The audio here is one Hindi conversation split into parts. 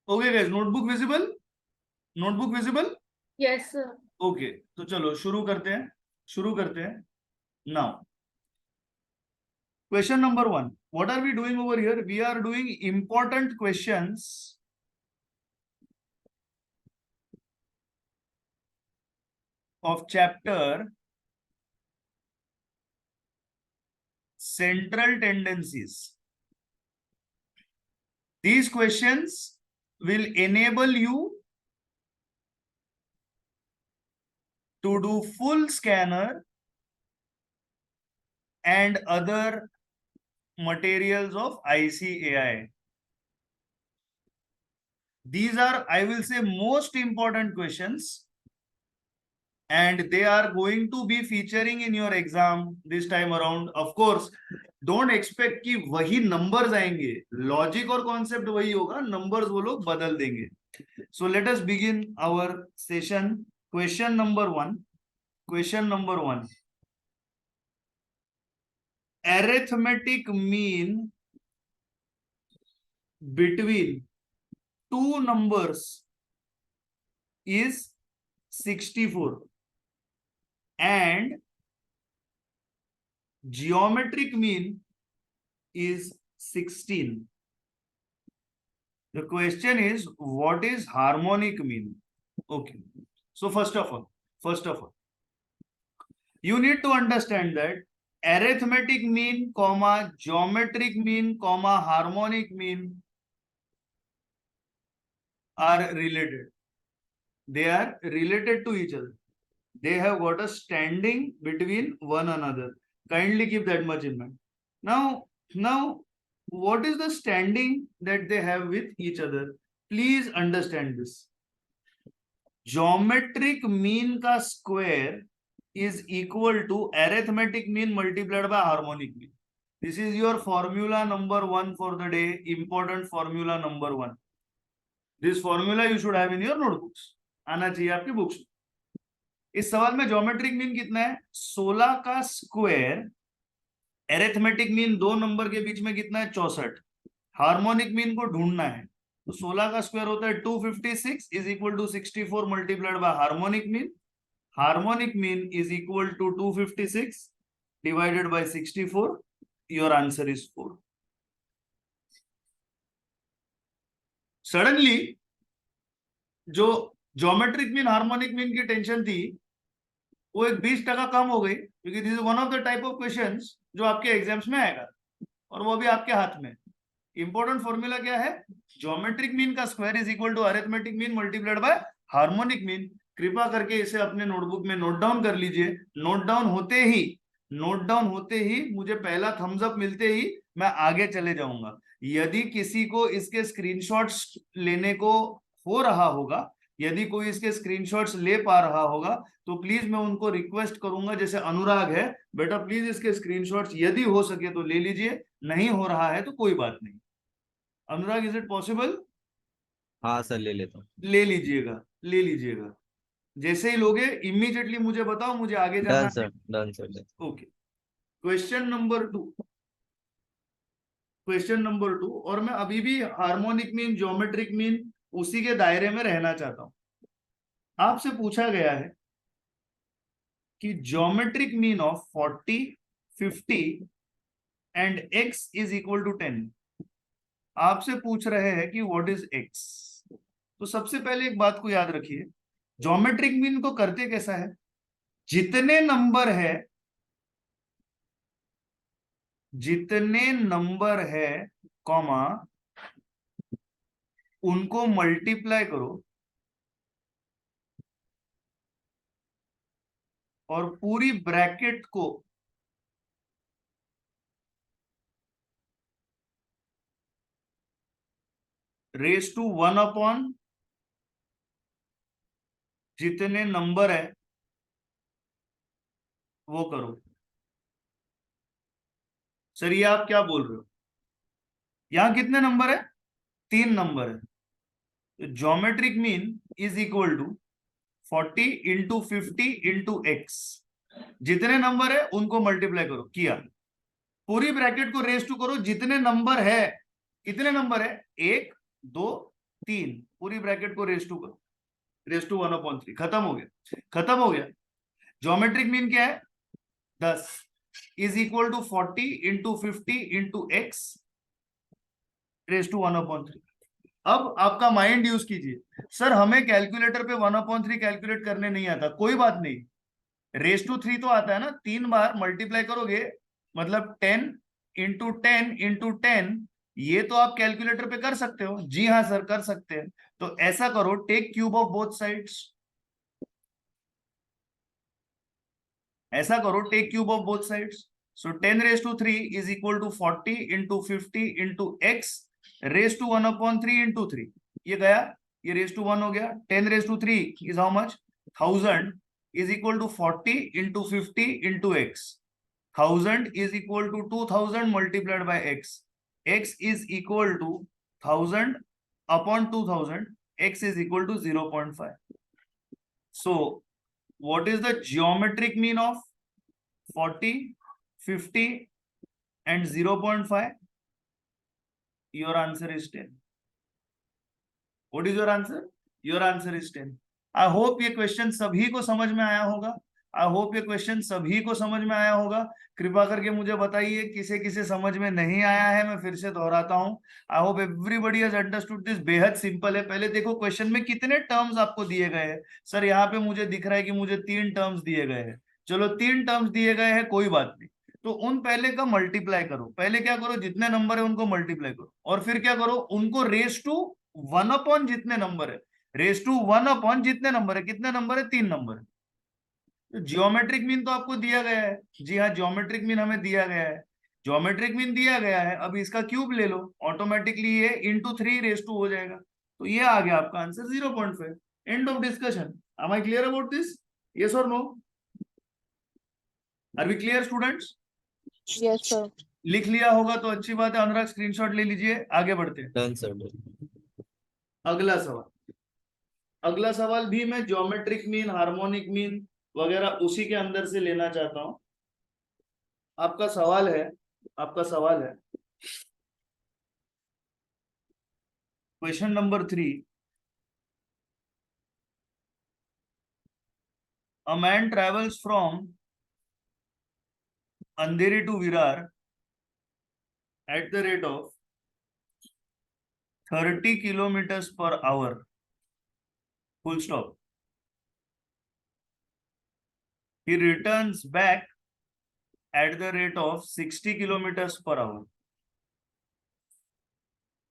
Okay guys, notebook visible? Notebook visible? Yes sir. Okay, तो चलो शुरू करते हैं now. Question number 1. What are we doing over here? We are doing important questions of chapter Central Tendencies. These questions will enable you to do full scanner and other materials of ICAI. These are, I will say, most important questions, and they are going to be featuring in your exam this time around. Of course, don't expect कि वही numbers आएंगे, logic और concept वही होगा, numbers वो लोग बदल देंगे. So let us begin our session. Question number 1. Arithmetic mean between two numbers is 64 and geometric mean is 16. The question is, what is harmonic mean? Okay. So first of all, you need to understand that arithmetic mean, geometric mean, harmonic mean are related. They are related to each other. They have got a standing between one another. Kindly keep that much in mind. Now, what is the standing that they have with each other? Please understand this. Geometric mean का square is equal to arithmetic mean multiplied by harmonic mean. This is your formula number 1 for the day. Important formula number 1. This formula you should have in your notebooks. आना चाहिए आपकी बुक्स. इस सवाल में ज्योमेट्रिक मीन कितना है? 16 का स्क्वायर. एरिथमेटिक मीन दो नंबर के बीच में कितना है? 64. हार्मोनिक मीन को ढूंढना है, तो 16 का स्क्वायर होता है 256 is equal to 64 multiplied by harmonic mean. Harmonic mean is equal to 256 divided by 64. Your answer is 4. Suddenly जो ज्योमेट्रिक मीन हार्मोनिक मीन की टेंशन थी वो एक 20% कम हो गई, क्योंकि this is one of the type of questions जो आपके एग्जाम्स में आएगा, और वो भी आपके हाथ में. इंपॉर्टेंट फॉर्मूला क्या है? ज्योमेट्रिक मीन का square is equal to arithmetic mean multiplied by harmonic mean. कृपा करके इसे अपने नोटबुक में नोट डाउन कर लीजिए. नोट डाउन होते ही मुझे पहला थम्स अप मिलते ही मैं आगे चले जाऊंगा. यदि किसी को इसके स्क्रीनशॉट्स लेने को हो रहा होगा, यदि कोई इसके स्क्रीनशॉट्स ले पा रहा होगा, तो प्लीज मैं उनको रिक्वेस्ट करूंगा, जैसे अनुराग है, बेटा प्लीज इसके स्क्रीनशॉट्स यदि हो सके तो ले लीजिए. नहीं हो रहा है तो कोई बात नहीं. अनुराग, इज इट पॉसिबल? हाँ सर, ले लेता हूँ. ले लीजिएगा. जैसे ही लोगे इमीडिएटली मुझे बताओ, मुझे आगे जाना है. Done sir. Okay. Question number 2, और मैं अभी भी हार्मोनिक मीन, ज्योमेट्रिक मीन उसी के दायरे में रहना चाहता हूं. आपसे पूछा गया है कि geometric mean of 40, 50 and x is equal to 10. आपसे पूछ रहे हैं कि व्हाट इज x. तो सबसे पहले एक बात को याद रखिए, ज्योमेट्रिक मीन को करते कैसा है? जितने नंबर है कॉमा, उनको मल्टीप्लाई करो और पूरी ब्रैकेट को रेस टू 1 अपॉन जितने नंबर है वो करो. सर ये आप क्या बोल रहे हो? यहां कितने नंबर है? 3 नंबर है. तो geometric mean is equal to 40 into 50 into x. जितने नंबर है उनको मल्टीप्लाई करो. किया. पूरी ब्रैकेट को रेस टू करो. जितने नंबर है, कितने नंबर है? 1, 2, 3, पूरी ब्रैकेट को रेस टू करो, रेस टू 1/3, खत्म हो गया, खत्म हो गया। ज्योमेट्रिक मीन क्या है? 10 is equal to 40 into 50 into x raise to 1/3। अब आपका माइंड यूज कीजिए, सर हमें कैलकुलेटर पे 1/3 कैलकुलेट करने नहीं आता, कोई बात नहीं, रेस टू 3 तो आता है ना, 3 बार मल्टीप्लाई करोगे मतलब 10 इंटू 10 इंटू 10, ये तो आप कैलकुलेटर पे कर सकते हो। जी हाँ सर कर सकते हैं। तो ऐसा करो, take cube of both sides, ऐसा करो, take cube of both sides. So 10⁻³ is equal to 40 into 50 into x raise to 1/3 into 3, ये गया, ये रेस टू 1 हो गया। 10⁻³ is how much? 1000 is equal to 40 into 50 into x, 1000 is equal to 2000 multiplied by x, x is equal to 1000 upon 2000, x is equal to 0.5. So what is the geometric mean of 40, 50 and 0.5? Your answer is 10. What is your answer? Your answer is 10. I hope ये क्वेश्चन सभी को समझ में आया होगा। आई होप ये क्वेश्चन सभी को समझ में आया होगा। कृपा करके मुझे बताइए किसे किसे समझ में नहीं आया है। मैं फिर से दोहराता हूं, I hope everybody has understood this. बेहद सिंपल है। पहले देखो क्वेश्चन में कितने टर्म्स आपको दिए गए हैं। सर यहाँ पे मुझे दिख रहा है कि मुझे 3 टर्म्स दिए गए हैं। चलो 3 टर्म्स दिए गए हैं, कोई बात नहीं, तो उन पहले का मल्टीप्लाई करो। पहले क्या करो, जितने नंबर है उनको मल्टीप्लाई करो, और फिर क्या करो, उनको रेस टू 1 अपॉन जितने नंबर है, रेस टू 1 अपॉन जितने नंबर है, कितने नंबर है, 3 नंबर है। तो ज्योमेट्रिक मीन तो आपको दिया गया है। जी हाँ, ज्योमेट्रिक मीन हमें दिया गया है, ज्योमेट्रिक मीन दिया गया है। अब इसका क्यूब ले लो, ऑटोमेटिकली ये इंटू 3⁻² हो जाएगा। तो ये आ गया आपका answer 0.5। End of discussion. Am I clear about this? Yes और no? Are we clear students? Yes sir. लिख लिया होगा तो अच्छी बात है। अनुराग स्क्रीनशॉट ले लीजिए, आगे बढ़ते हैं। Done sir done. अगला सवाल, अगला सवाल भी मैं ज्योमेट्रिक मीन, हार्मोनिक मीन वगैरह उसी के अंदर से लेना चाहता हूं। आपका सवाल है, आपका सवाल है question number 3। A man travels from Andheri to Virar at the rate of 30 kilometers per hour. Full stop. He returns back at the rate of 60 kilometers per hour.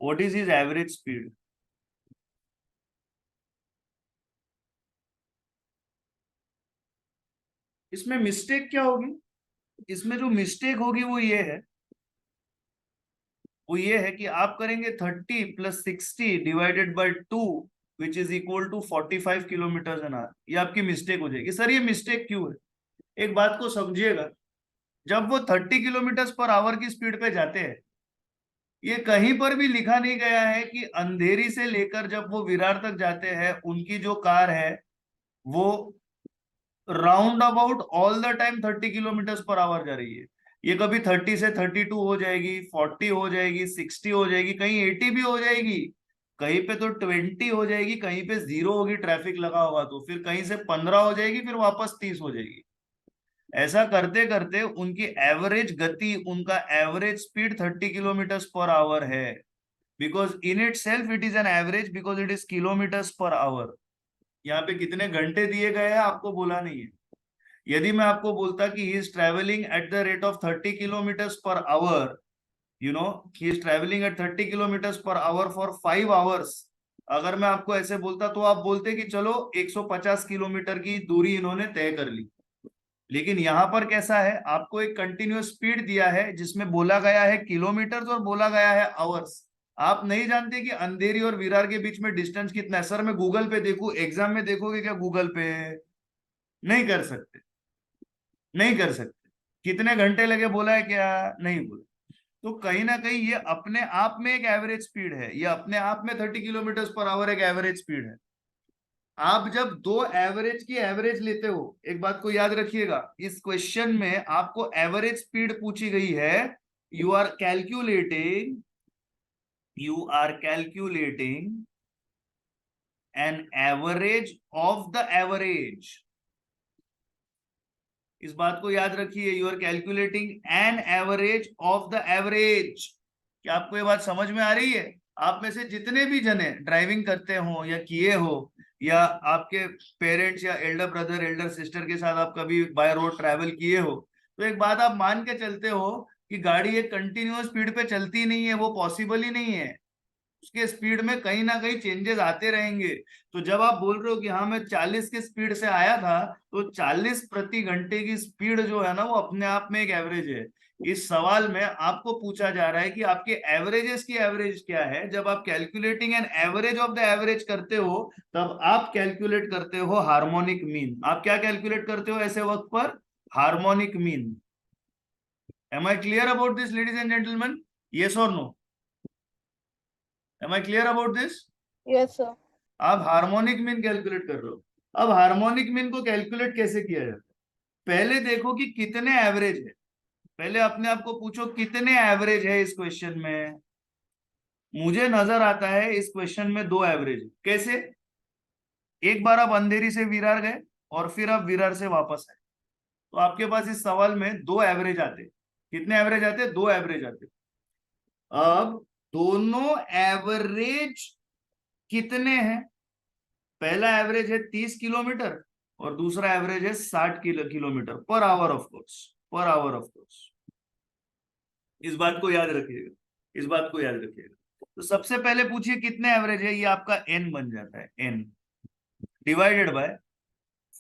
What is his average speed? इसमें मिस्टेक क्या होगी? इसमें जो मिस्टेक होगी वो ये है, वो ये है कि आप करेंगे 30 + 60 divided by 2 which is equal to 45 kilometre an hour. ये आपकी मिस्टेक हो जाएगी। सर ये मिस्टेक क्यों है? एक बात को समझिएगा, जब वो 30 किलोमीटर पर आवर की स्पीड पे जाते हैं, ये कहीं पर भी लिखा नहीं गया है कि अंधेरी से लेकर जब वो विरार तक जाते हैं उनकी जो कार है वो round about all the time 30 kilometre per our जा रही है। ये कभी 30 से 32 हो जाएगी, 40 हो जाएगी, 60 हो जाएगी, कहीं 80 भी हो जाएगी, कहीं पे तो 20 हो जाएगी, कहीं पे 0 होगी, ट्रैफिक लगा होगा तो, फिर कहीं से 15 हो जाएगी, फिर वापस 30 हो जाएगी। ऐसा करते करते उनकी एवरेज गति, उनका average speed 30 kilometre per hour है। Because in itself it is an average, because it is kilometre per hour. यहाँ पे कितने घंटे दिए गए हैं आपको बोला नहीं है। यदि मैं आपको बोलता कि he is travelling at the rate of 30 kilometre per our, you know he is travelling at 30 kilometre per hour for 5 hours, अगर मैं आपको ऐसे बोलता तो आप बोलते कि चलो 150 किलोमीटर की दूरी इन्होंने तय कर ली। लेकिन यहां पर कैसा है, आपको एक कंटिन्यूअस स्पीड दिया है जिसमें बोला गया है किलोमीटर और बोला गया है आवर्स। आप नहीं जानते कि अंधेरी और विरार के बीच में डिस्टेंस कितना है। सर मैं गूगल पे देखूं, एग्जाम में देखोगे क्या गूगल पे? नहीं कर सकते, नहीं कर सकते। कितने घंटे लगे बोला है क्या? नहीं बोला। तो कहीं ना कहीं ये अपने आप में एक एवरेज स्पीड है, ये अपने आप में 30 किलोमीटर पर आवर एक एवरेज स्पीड है। आप जब दो एवरेज की एवरेज लेते हो, एक बात को याद रखिएगा, इस क्वेश्चन में आपको एवरेज स्पीड पूछी गई है। You are calculating an average of the average. इस बात को याद रखिए, you are calculating an average of the average. क्या आपको ये बात समझ में आ रही है? आप में से जितने भी जने ड्राइविंग करते हो या किए हो, या आपके पेरेंट्स या एल्डर ब्रदर एल्डर सिस्टर के साथ आप कभी बाय रोड ट्रैवल किए हो, तो एक बात आप मान के चलते हो कि गाड़ी एक कंटिन्यूअस स्पीड पे चलती नहीं है, वो पॉसिबल ही नहीं है। उसके स्पीड में कहीं ना कहीं चेंजेस आते रहेंगे। तो जब आप बोल रहे हो कि हाँ मैं 40 की स्पीड से आया था, तो 40 प्रति घंटे की स्पीड जो है ना, वो अपने आप में एक एवरेज है। इस सवाल में आपको पूछा जा रहा है कि आपके एवरेजेस की एवरेज क्या है। जब आप calculating an average of the average करते हो, तब आप कैलकुलेट करते हो हार्मोनिक मीन। आप क्या कैलकुलेट करते हो ऐसे वक्त पर? Harmonic mean. Am I clear about this ladies and gentleman? Yes और no? Am I clear about this? Yes, sir. आप हार्मोनिक मीन कैलकुलेट कर रहे हो। अब हार्मोनिक मीन को कैलकुलेट कैसे किया जाता है? पहले देखो कि कितने एवरेज है। पहले अपने आप को पूछो कितने एवरेज है इस क्वेश्चन में। मुझे नजर आता है इस क्वेश्चन में 2 एवरेज। कैसे? एक बार आप अंधेरी से विरार गए और फिर आप विरार से वापस आए, तो आपके पास इस सवाल में 2 एवरेज आते। कितने एवरेज आते? 2 एवरेज आते। अब दोनों एवरेज कितने हैं? पहला एवरेज है 30 किलोमीटर और दूसरा एवरेज है 60 kilometre per hour of course, per hour of course. इस बात को याद रखिएगा, इस बात को याद रखिएगा। तो सबसे पहले पूछिए कितने एवरेज है। ये आपका एन बन जाता है, n divided by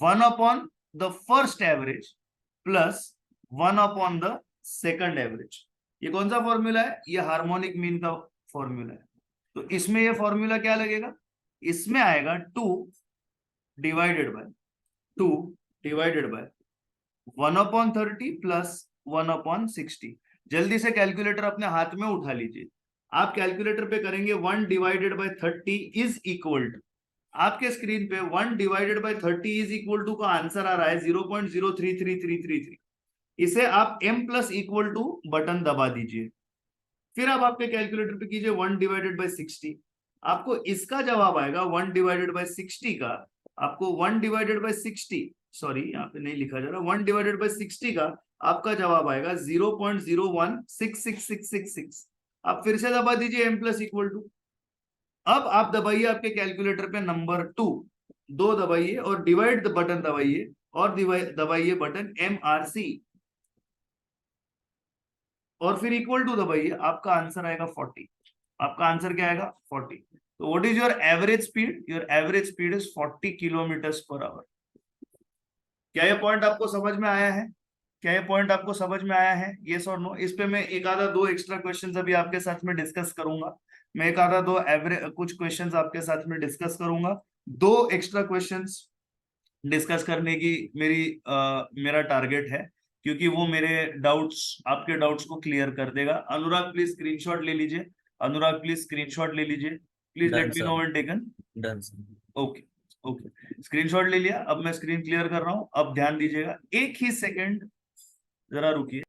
1 upon the first average plus 1 upon the second average. ये कौन सा फॉर्मूला है? ये हार्मोनिक मीन का फॉर्मूला है। तो इसमें ये फॉर्मूला क्या लगेगा? इसमें आएगा 2 divided by 2 divided by 1 upon 30 plus 1 upon 60। जल्दी से कैलकुलेटर अपने हाथ में उठा लीजिए। आप कैलकुलेटर पे करेंगे 1 divided by 30 is equal to, आपके स्क्रीन पे 1 divided by 30 is equal to का आंसर आ रहा है 0.033333। इसे आप m plus equal to button दबा दीजिए। फिर आप आपके कैलकुलेटर पे कीजिए 1 डिवाइडेड बाय 60। आपको इसका जवाब आएगा 1 डिवाइडेड बाय 60 का। आपको 1 डिवाइडेड बाय 60, सॉरी यहाँ पे नहीं लिखा जा रहा, 1 डिवाइडेड बाय 60 का आपका जवाब आएगा 0.016666। आप फिर से दबा दीजिए m प्लस इक्वल टू। अब आप दबाइए आपके कैलकुलेटर पे नंबर 2 दबाइए और डिवाइड द बटन दबाइए और दबाइए बटन MRC और फिर इक्वल टू दबाइए। आपका आंसर आएगा 40। आपका आंसर क्या आएगा? 40। तो what is your average speed? Your average speed is 40 kilometre per our. क्या ये पॉइंट आपको समझ में आया है? क्या ये पॉइंट आपको समझ में आया है? यस और नो? इस पे मैं एक आधा 2 एक्स्ट्रा क्वेश्चंस अभी आपके साथ में डिस्कस करूंगा। मैं एक आधा 2 एवरेज कुछ क्वेश्चंस आपके साथ में डिस्कस करूंगा। 2 एक्स्ट्रा क्वेश्चंस डिस्कस करने की मेरा टारगेट है, क्योंकि वो मेरे डाउट्स, आपके डाउट्स को क्लियर कर देगा। अनुराग प्लीज स्क्रीनशॉट ले लीजिए। अनुराग प्लीज स्क्रीनशॉट ले लीजिए। Please let me know when taken. Done sir. Okay okay, screenshot ले लिया। अब मैं स्क्रीन क्लियर कर रहा हूं। अब ध्यान दीजिएगा, एक ही सेकंड जरा रुकिए।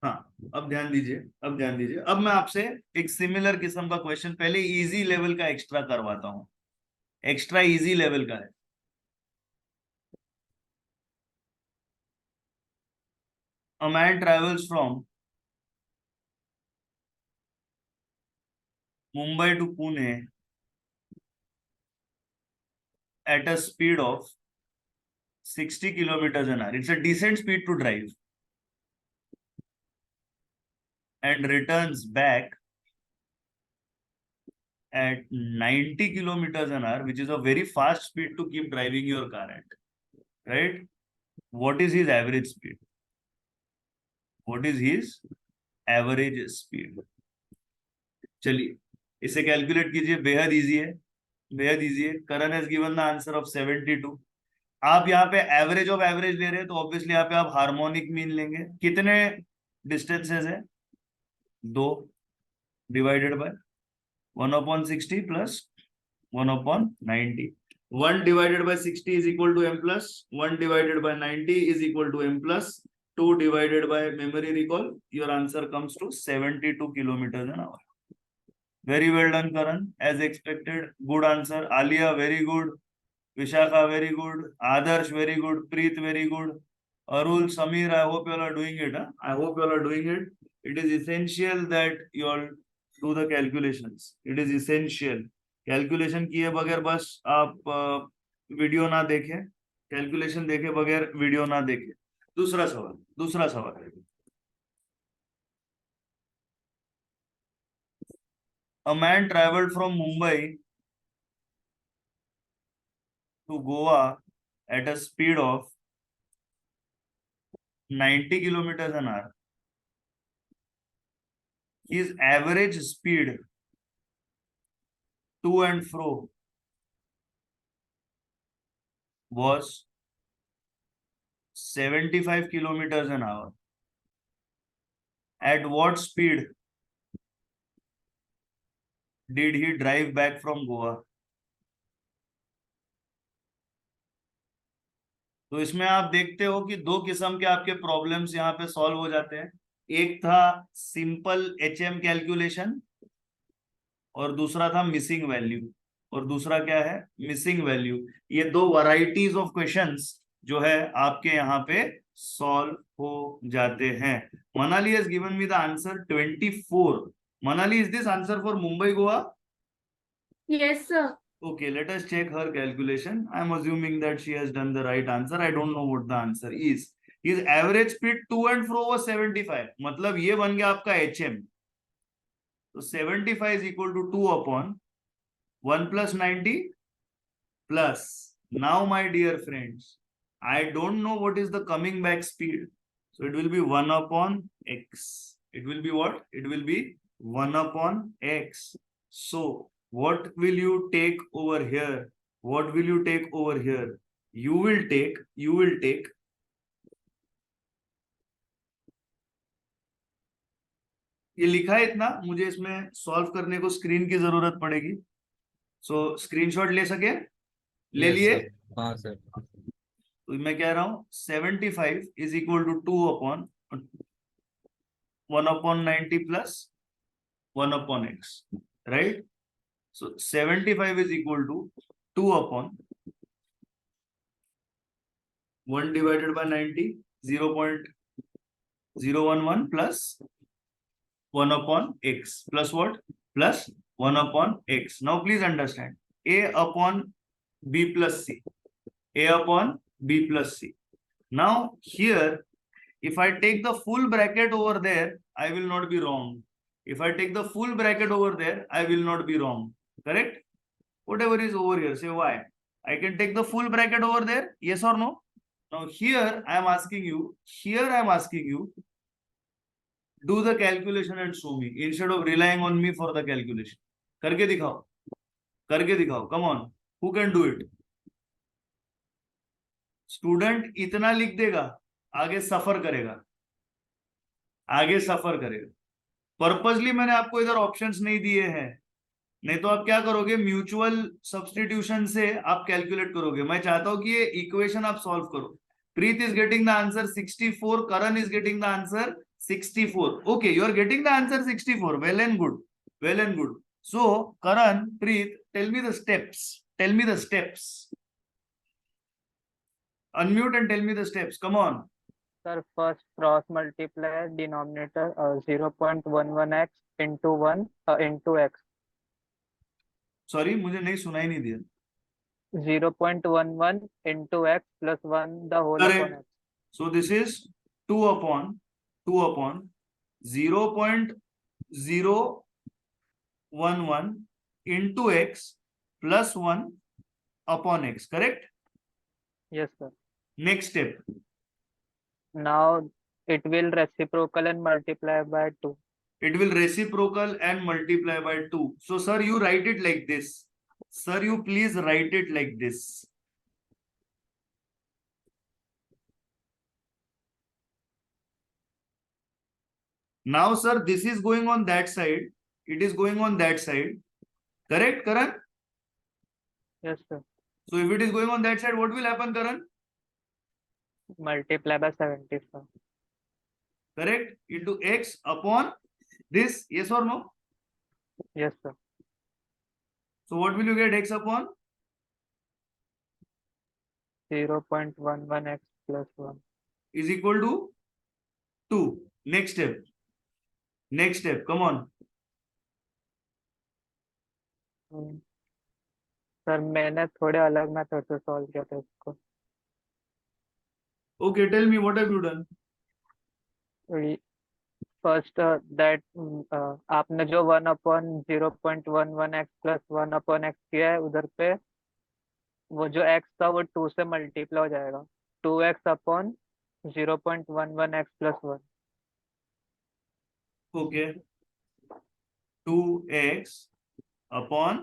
हाँ, अब ध्यान दीजिए, अब ध्यान दीजिए। अब मैं आपसे एक सिमिलर किस्म का क्वेश्चन, पहले इजी लेवल का एक्स्ट्रा करवाता हूं। एक्स्ट्रा इजी लेवल का है। A man travels from Mumbai to Pune at a speed of 60 kilometers an hour. It's a decent speed to drive. And returns back at 90 kilometers an hour, which is a very fast speed to keep driving your car at. Right? What is his average speed? What is his average speed? चलिए इसे कैलकुलेट कीजिए। बेहद इजी है, बेहद इजी है। Karan has given the answer of 72। आप यहाँ पे एवरेज ऑफ एवरेज ले रहे हैं, तो ऑब्वियसली यहाँ पे आप हार्मोनिक मीन लेंगे। कितने डिस्टेंसेस है? 2 divided by 1 upon 60 plus 1 upon 90। 1 divided by 60 is equal to m plus 1 divided by 90 is equal to m plus 2 divided by memory recall, your answer comes to 72 kilometers an hour. Very well done, Karan. As expected, good answer. Alia, very good. Vishakha, very good. Adarsh, very good. Preet, very good. Arul, Samir, I hope you all are doing it. Huh? I hope you all are doing it. It is essential that you all do the calculations. It is essential. Calculation किए बगैर बस आप वीडियो ना देखें, कैलकुलेशन देखे बगैर वीडियो ना देखें. दूसरा सवाल. A man traveled from Mumbai to Goa at a speed of 90 kilometers an hour. His average speed to and fro was 75 kilometers an hour. At what speed did he drive back from Goa? तो इसमें आप देखते हो कि दो किस्म के आपके प्रॉब्लम्स यहाँ पे सॉल्व हो जाते हैं. एक था सिंपल HM कैलकुलेशन और दूसरा था मिसिंग वैल्यू. और दूसरा क्या है? Missing value. ये दो वैरायटीज ऑफ क्वेश्चंस जो है आपके यहाँ पे सॉल्व हो जाते हैं. Manali has given me the answer 24. Manali, is this answer for Mumbai Goa? Yes, sir. Okay, let us check her calculation. I am assuming that she has done the right answer. I don't know what the answer is. His average speed to and fro was 75. मतलब ये बन गया आपका HM. So 75 is equal to 2 upon 1 plus 90 plus. Now, my dear friends, I don't know what is the coming back speed. So it will be 1 upon X. It will be what? It will be 1 upon X. So what will you take over here? What will you take over here? You will take ये लिखा है इतना, मुझे इसमें सॉल्व करने को स्क्रीन की जरूरत पड़ेगी. सो स्क्रीनशॉट ले सके? ले लिए? हाँ सर. तो मैं कह रहा हूं 75 is equal to 2 upon 1 upon 90 plus 1 upon X, right? So 75 is equal to 2 upon 1 divided by 90, 0.011 plus 1 upon X plus what? Plus 1 upon X. Now please understand, A upon B plus C. A upon B plus C. Now here, if I take the full bracket over there, I will not be wrong. If I take the full bracket over there, I will not be wrong. Correct? Whatever is over here, say why. I can take the full bracket over there, yes or no? Now here I am asking you, do the calculation and show me instead of relying on me for the calculation. करके दिखाओ. Come on, who can do it? Student इतना लिख देगा, आगे सफर करेगा. पर्पसली मैंने आपको इधर ऑप्शंस नहीं दिए हैं, नहीं तो आप क्या करोगे, म्यूचुअल सब्स्टिट्यूशन से आप कैलकुलेट करोगे. मैं चाहता हूं कि ये इक्वेशन आप सॉल्व करो. Preet is getting the answer 64, Karan is getting the answer 64. Okay, you are getting the answer 64. Well and good. So Karan, Preet, tell me the steps. Unmute and tell me the steps. Come on. Sir, first cross multiply denominator 0.11x into 1 into x. Sorry, मुझे नहीं सुनाई नहीं दिया. 0.11 into x plus 1 the whole Correct. upon x. So this is 2 upon 0.011 into x plus 1 upon x. Correct? Yes, sir. Next step. Now it will reciprocal and multiply by 2. It will reciprocal and multiply by 2. So, sir, you write it like this. Sir, you please write it like this. Now, sir, this is going on that side. It is going on that side. Correct, Karan? Yes, sir. So, if it is going on that side, what will happen, Karan? Multiply by 70, sir. correct, into x upon this, yes or no? Yes, sir. So what will you get x upon? 0.11x plus 1. Is equal to 2. Next step. Next step. Come on. Sir मैंने थोड़े अलग मेथड से सॉल्व किया था इसको. Okay, tell me what have you done? First that आपने जो 1/0.11x plus 1/x किया है उधर पे वो जो x था वो 2 से मल्टीप्लाई हो जाएगा. 2x upon 0.11x plus 1. Okay. 2x upon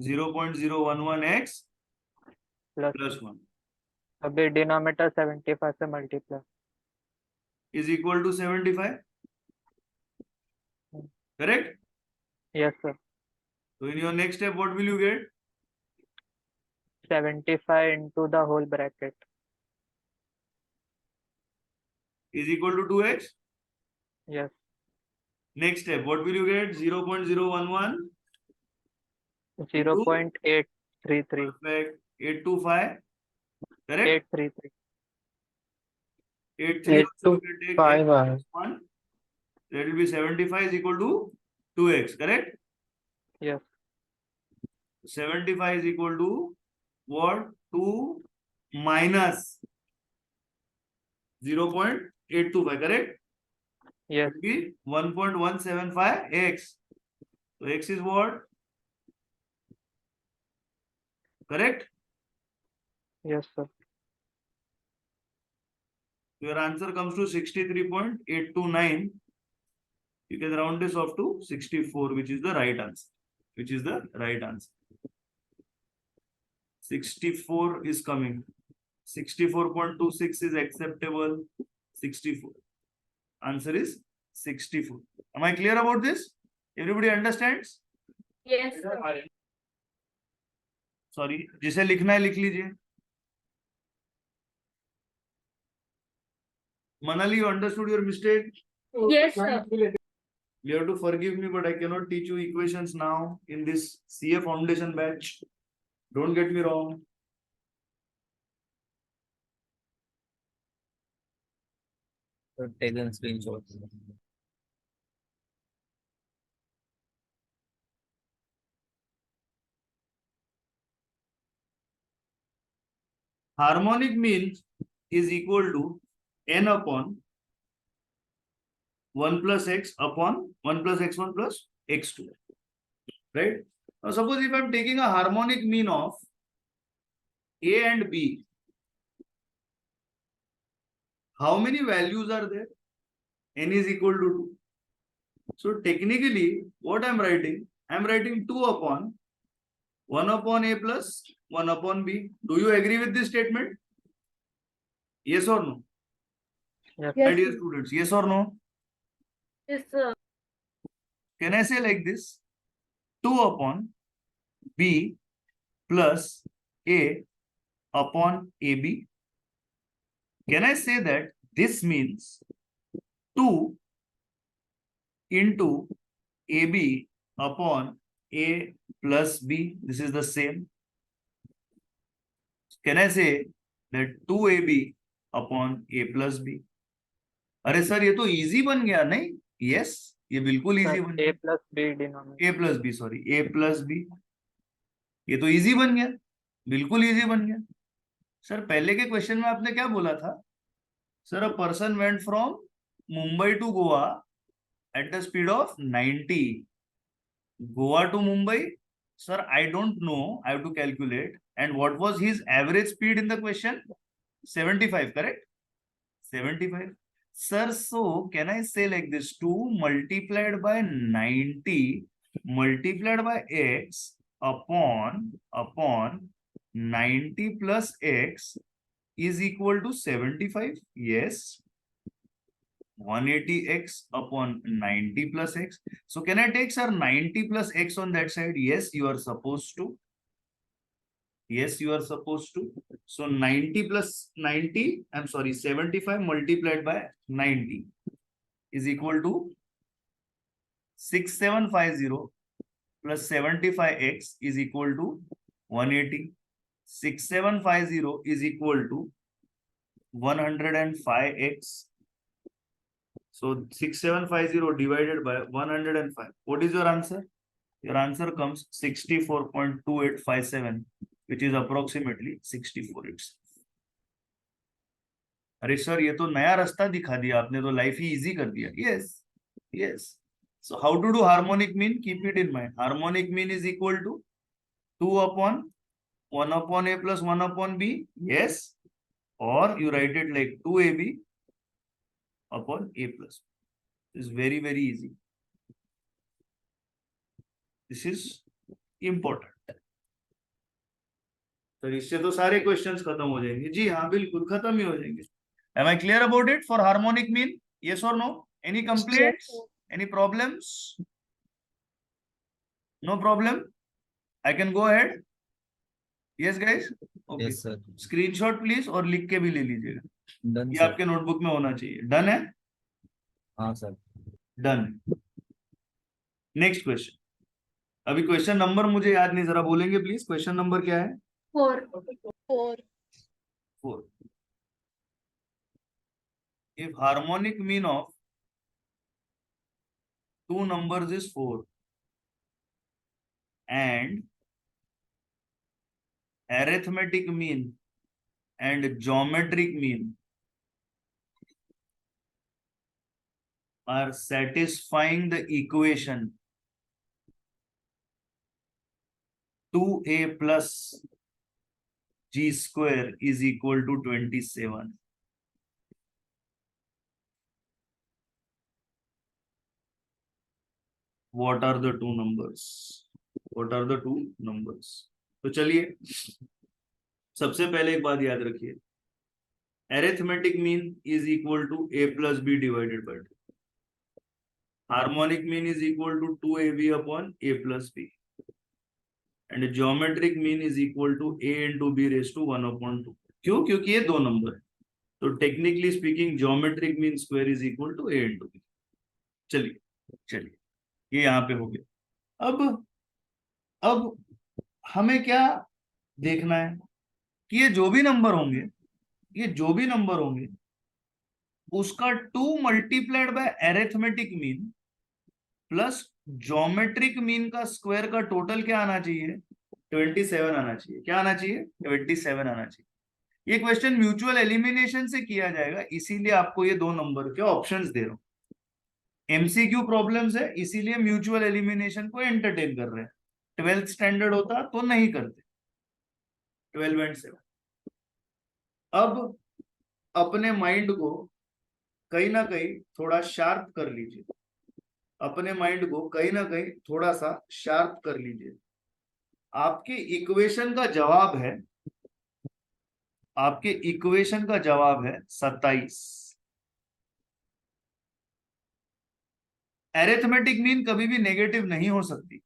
0.011x plus plus 1 अभी डिनोमिनेटर 75 से multiply. is equal to 75. Correct? Yes sir. So in your next step, what will you get? 75 into the whole bracket. Is equal to 2x. Yes. Next step, what will you get? 0.011. 0.833. Perfect. 825. Correct? 833. 83 also you can take 5 x plus 1. That will be 75 is equal to 2x. Correct? Yes. 75 is equal to what? 2 minus 0.825. Correct? Yes. Will be 1.175x. So x is what? Correct? Yes, sir. Your answer comes to 63.829. You can round this off to 64, which is the right answer. Which is the right answer. 64 is coming. 64.26 is acceptable. 64. Answer is 64. Am I clear about this? Everybody understands? Yes, sir. Sorry, जिसे लिखना है लिख लीजिए. Manali, you understood your mistake? Yes, sir. You have to forgive me, but I cannot teach you equations now in this CA foundation batch. Don't get me wrong. So take a screenshot. Harmonic mean is equal to n upon 1 plus x upon 1 plus x1 plus x2. Right? Now suppose if I am taking a harmonic mean of A and B, how many values are there? N is equal to 2. So technically, what I am writing? I am writing 2 upon 1 upon A plus 1 upon B. Do you agree with this statement? Yes or no? Yes. My dear students, yes or no? Yes, sir. Can I say like this? 2 upon B plus A upon AB. Can I say that this means 2 into AB upon A plus B? This is the same. Can I say that 2AB upon A plus B? अरे सर ये तो इजी बन गया नहीं? यस, ये बिल्कुल इजी बन A गया. plus B denominator. A plus B, sorry, A plus B. ये तो इजी बन गया, बिल्कुल इजी बन गया. सर पहले के क्वेश्चन में आपने क्या बोला था? Sir a person went from Mumbai to Goa at the speed of 90. Goa to Mumbai, sir, I don't know. I have to calculate. And what was his average speed in the question? 75, correct? 75. Sir, so can I say like this? 2 multiplied by 90 multiplied by x upon 90 plus x is equal to 75? Yes. 180x upon 90 plus x. So can I take, sir, 90 plus x on that side? Yes, you are supposed to. Yes, you are supposed to. So 90 plus 90, I'm sorry, 75 multiplied by 90 is equal to 6750 plus 75x is equal to 180. 6750 is equal to 105x. So 6750 divided by 105. What is your answer? Your answer comes 64.2857, which is approximately 64 itself. अरे सर ये तो नया रास्ता दिखा दिया आपने, तो लाइफ ही इजी कर दिया. Yes yes. So how to do harmonic mean? Keep it in mind. Harmonic mean is equal to 2 upon 1 upon a plus 1 upon b. Yes. Or you write it like 2ab upon a plus. It's very, very easy. This is important. तो इससे तो सारे क्वेश्चंस खत्म हो जाएंगे. जी हाँ, बिल्कुल खत्म ही हो जाएंगे. Am I clear about it for harmonic mean? Yes or no? Any complaints? Any problems? No problem? I can go ahead? Yes guys? Okay. Yes sir. Screenshot please और लिख के भी ले लीजिएगा. Done ये sir. आपके नोटबुक में होना चाहिए. डन है? हाँ सर. डन. Next question. अभी क्वेश्चन नंबर मुझे याद नहीं, जरा बोलेंगे प्लीज. क्वेश्चन नंबर क्या है? 4. 4. If harmonic mean of two numbers is 4 and arithmetic mean and geometric mean are satisfying the equation 2a plus g square is equal to 27. What are the two numbers? What are the two numbers? तो चलिए सबसे पहले एक बात याद रखिए. Arithmetic mean is equal to a plus b divided by 2. Harmonic mean is equal to 2ab upon a plus b. And geometric mean is equal to a into b raised to 1 upon 2. क्यों? क्योंकि ये दो नंबर है. तो technically speaking geometric mean square is equal to a into b. चलिए चलिए ये यहाँ पे हो गया. अब हमें क्या देखना है कि ये जो भी नंबर होंगे उसका 2 multiplied by arithmetic mean plus geometric mean का स्क्वायर का टोटल क्या आना चाहिए? 27 आना चाहिए. क्या आना चाहिए? 27 आना चाहिए. ये क्वेश्चन म्यूचुअल एलिमिनेशन से किया जाएगा, इसीलिए आपको ये दो नंबर के ऑप्शंस दे रहा हूं. एमसीक्यू प्रॉब्लम्स है, इसीलिए म्यूचुअल एलिमिनेशन को एंटरटेन कर रहे हैं. 12th स्टैंडर्ड होता तो नहीं करते. 12 and 7. अब अपने माइंड को कहीं ना कहीं थोड़ा शार्प कर लीजिए. अपने माइंड को कहीं ना कहीं थोड़ा सा शार्प कर लीजिए. आपके इक्वेशन का जवाब है, आपके इक्वेशन का जवाब है 27. अरिथमेटिक मीन कभी भी नेगेटिव नहीं हो सकती,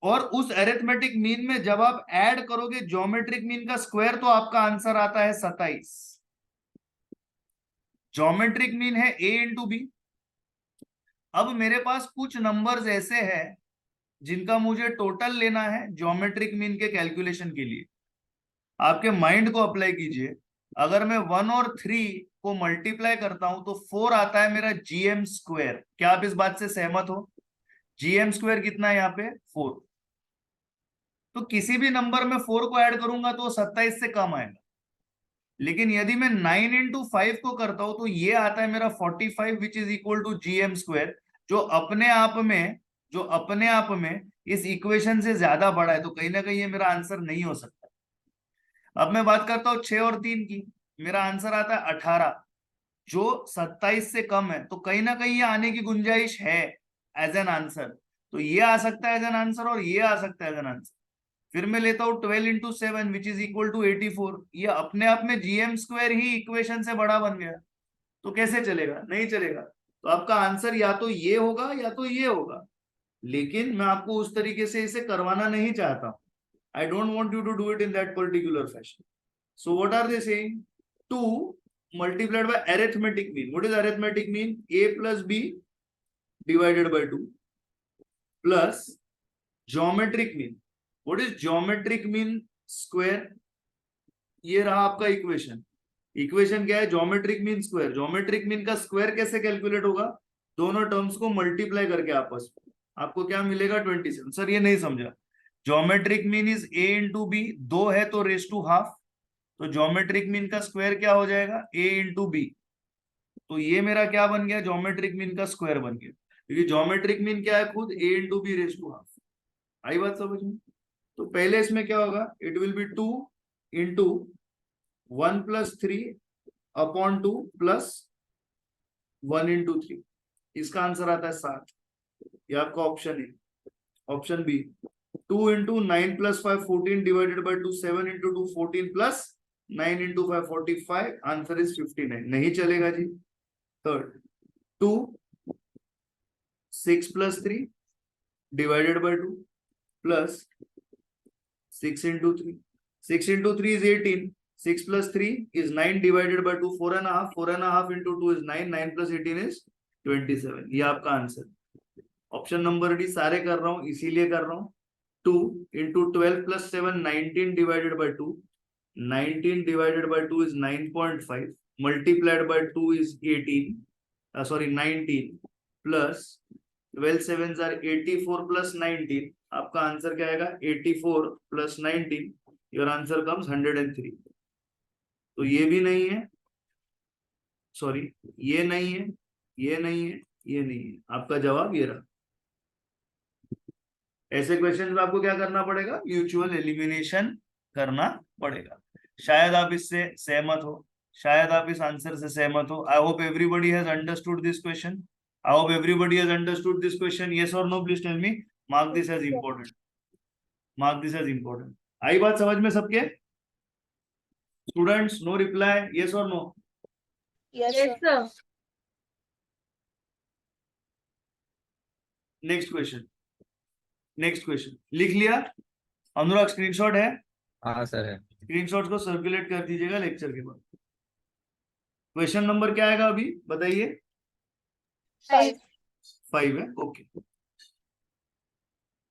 और उस अरिथमेटिक मीन में जब आप ऐड करोगे ज्योमेट्रिक मीन का स्क्वायर तो आपका आंसर आता है 27. ज्योमेट्रिक मीन है a इंटू बी. अब मेरे पास कुछ नंबर्स ऐसे हैं जिनका मुझे टोटल लेना है ज्योमेट्रिक मीन के कैलकुलेशन के लिए. आपके माइंड को अप्लाई कीजिए. अगर मैं 1 और 3 को मल्टीप्लाई करता हूं तो 4 आता है मेरा जीएम स्क्वायर. क्या आप इस बात से सहमत हो? जीएम स्क्वायर कितना है यहाँ पे? 4. तो किसी भी नंबर में 4 को ऐड करूंगा तो 27 से कम आएगा. लेकिन यदि मैं 9 इंटू 5 को करता हूं तो ये आता है मेरा 45 which is equal to GM square, जो अपने आप में इस इक्वेशन से ज्यादा बड़ा है. तो कहीं ना कहीं ये मेरा आंसर नहीं हो सकता. अब मैं बात करता हूं 6 और 3 की. मेरा आंसर आता है 18, जो 27 से कम है. तो कहीं ना कहीं ये आने की गुंजाइश है एज एन आंसर. तो ये आ सकता है एज एन आंसर और ये आ सकता है एज एन आंसर. फिर मैं लेता हूं 12 into 7 which is equal to 84. ये अपने आप में जीएम स्क्वायर ही इक्वेशन से बड़ा बन गया. तो कैसे चलेगा? नहीं चलेगा. तो आपका आंसर या तो ये होगा या तो ये होगा. लेकिन मैं आपको उस तरीके से इसे करवाना नहीं चाहता हूं. I don't want you to do it in that particular fashion. So what are they saying? 2 multiplied by arithmetic mean. What is arithmetic mean? A plus B divided by 2 plus geometric mean. What is geometric mean square? ये रहा आपका इक्वेशन. इक्वेशन क्या है? Geometric mean square. Geometric mean का स्क्वायर कैसे कैलकुलेट होगा? दोनों टर्म्स को मल्टीप्लाई करके आपस में आपको क्या मिलेगा? 27. सर ये नहीं समझा. Geometric mean is a into B. 2 है तो रेस टू हाफ, तो ज्योमेट्रिक मीन का स्क्वायर क्या हो जाएगा? a into B. तो ये मेरा क्या बन गया? ज्योमेट्रिक मीन का स्क्वायर बन गया, क्योंकि ज्योमेट्रिक मीन क्या है? खुद a into B raise to half. आई बात समझ में? तो पहले इसमें क्या होगा? It will be 2 into 1 plus 3 upon 2 plus 1 into 3. इसका आंसर आता है 7. ये आपका ऑप्शन है. Option B 2 into 9 plus 5 14 divided by 2 7 into 2 14 plus 9 into 5 45. Answer is 59. नहीं चलेगा जी. Third 2 6 plus 3 divided by 2 plus 6 into 3. 6 into 3 is 18. 6 plus 3 is 9 divided by 2, 4.5. 4.5 into 2 is 9. 9 plus 18 is 27. ये आपका आंसर. ऑप्शन नंबर डी सारे कर रहा हूं, इसीलिए कर रहा हूं. 2 into 12 plus 7, 19 divided by 2. 19 divided by 2 is 9.5. Multiplied by 2 is 18. 19 plus 12 sevens are 84 plus 19. आपका आंसर क्या आएगा? 84 प्लस 19. Your answer comes 103. तो ये भी नहीं है, सॉरी ये नहीं है, ये नहीं है, ये नहीं है. आपका जवाब ये रहा. ऐसे क्वेश्चन में आपको क्या करना पड़ेगा? म्यूचुअल एलिमिनेशन करना पड़ेगा. शायद आप इससे सहमत हो, शायद आप इस आंसर से सहमत हो. I hope everybody has understood this question. I hope everybody has understood this question. Yes or no? Please tell me. Mark this as important. Mark this as important. आई बात समझ में सबके? Students, no reply. Yes or no? Yes, sir. Next question. Next question. लिख लिया? अनुराग स्क्रीनशॉट है? हाँ सर है. स्क्रीनशॉट को सर्कुलेट कर दीजिएगा लेक्चर के बाद. क्वेश्चन नंबर क्या आएगा अभी बताइए? 5 है. Okay.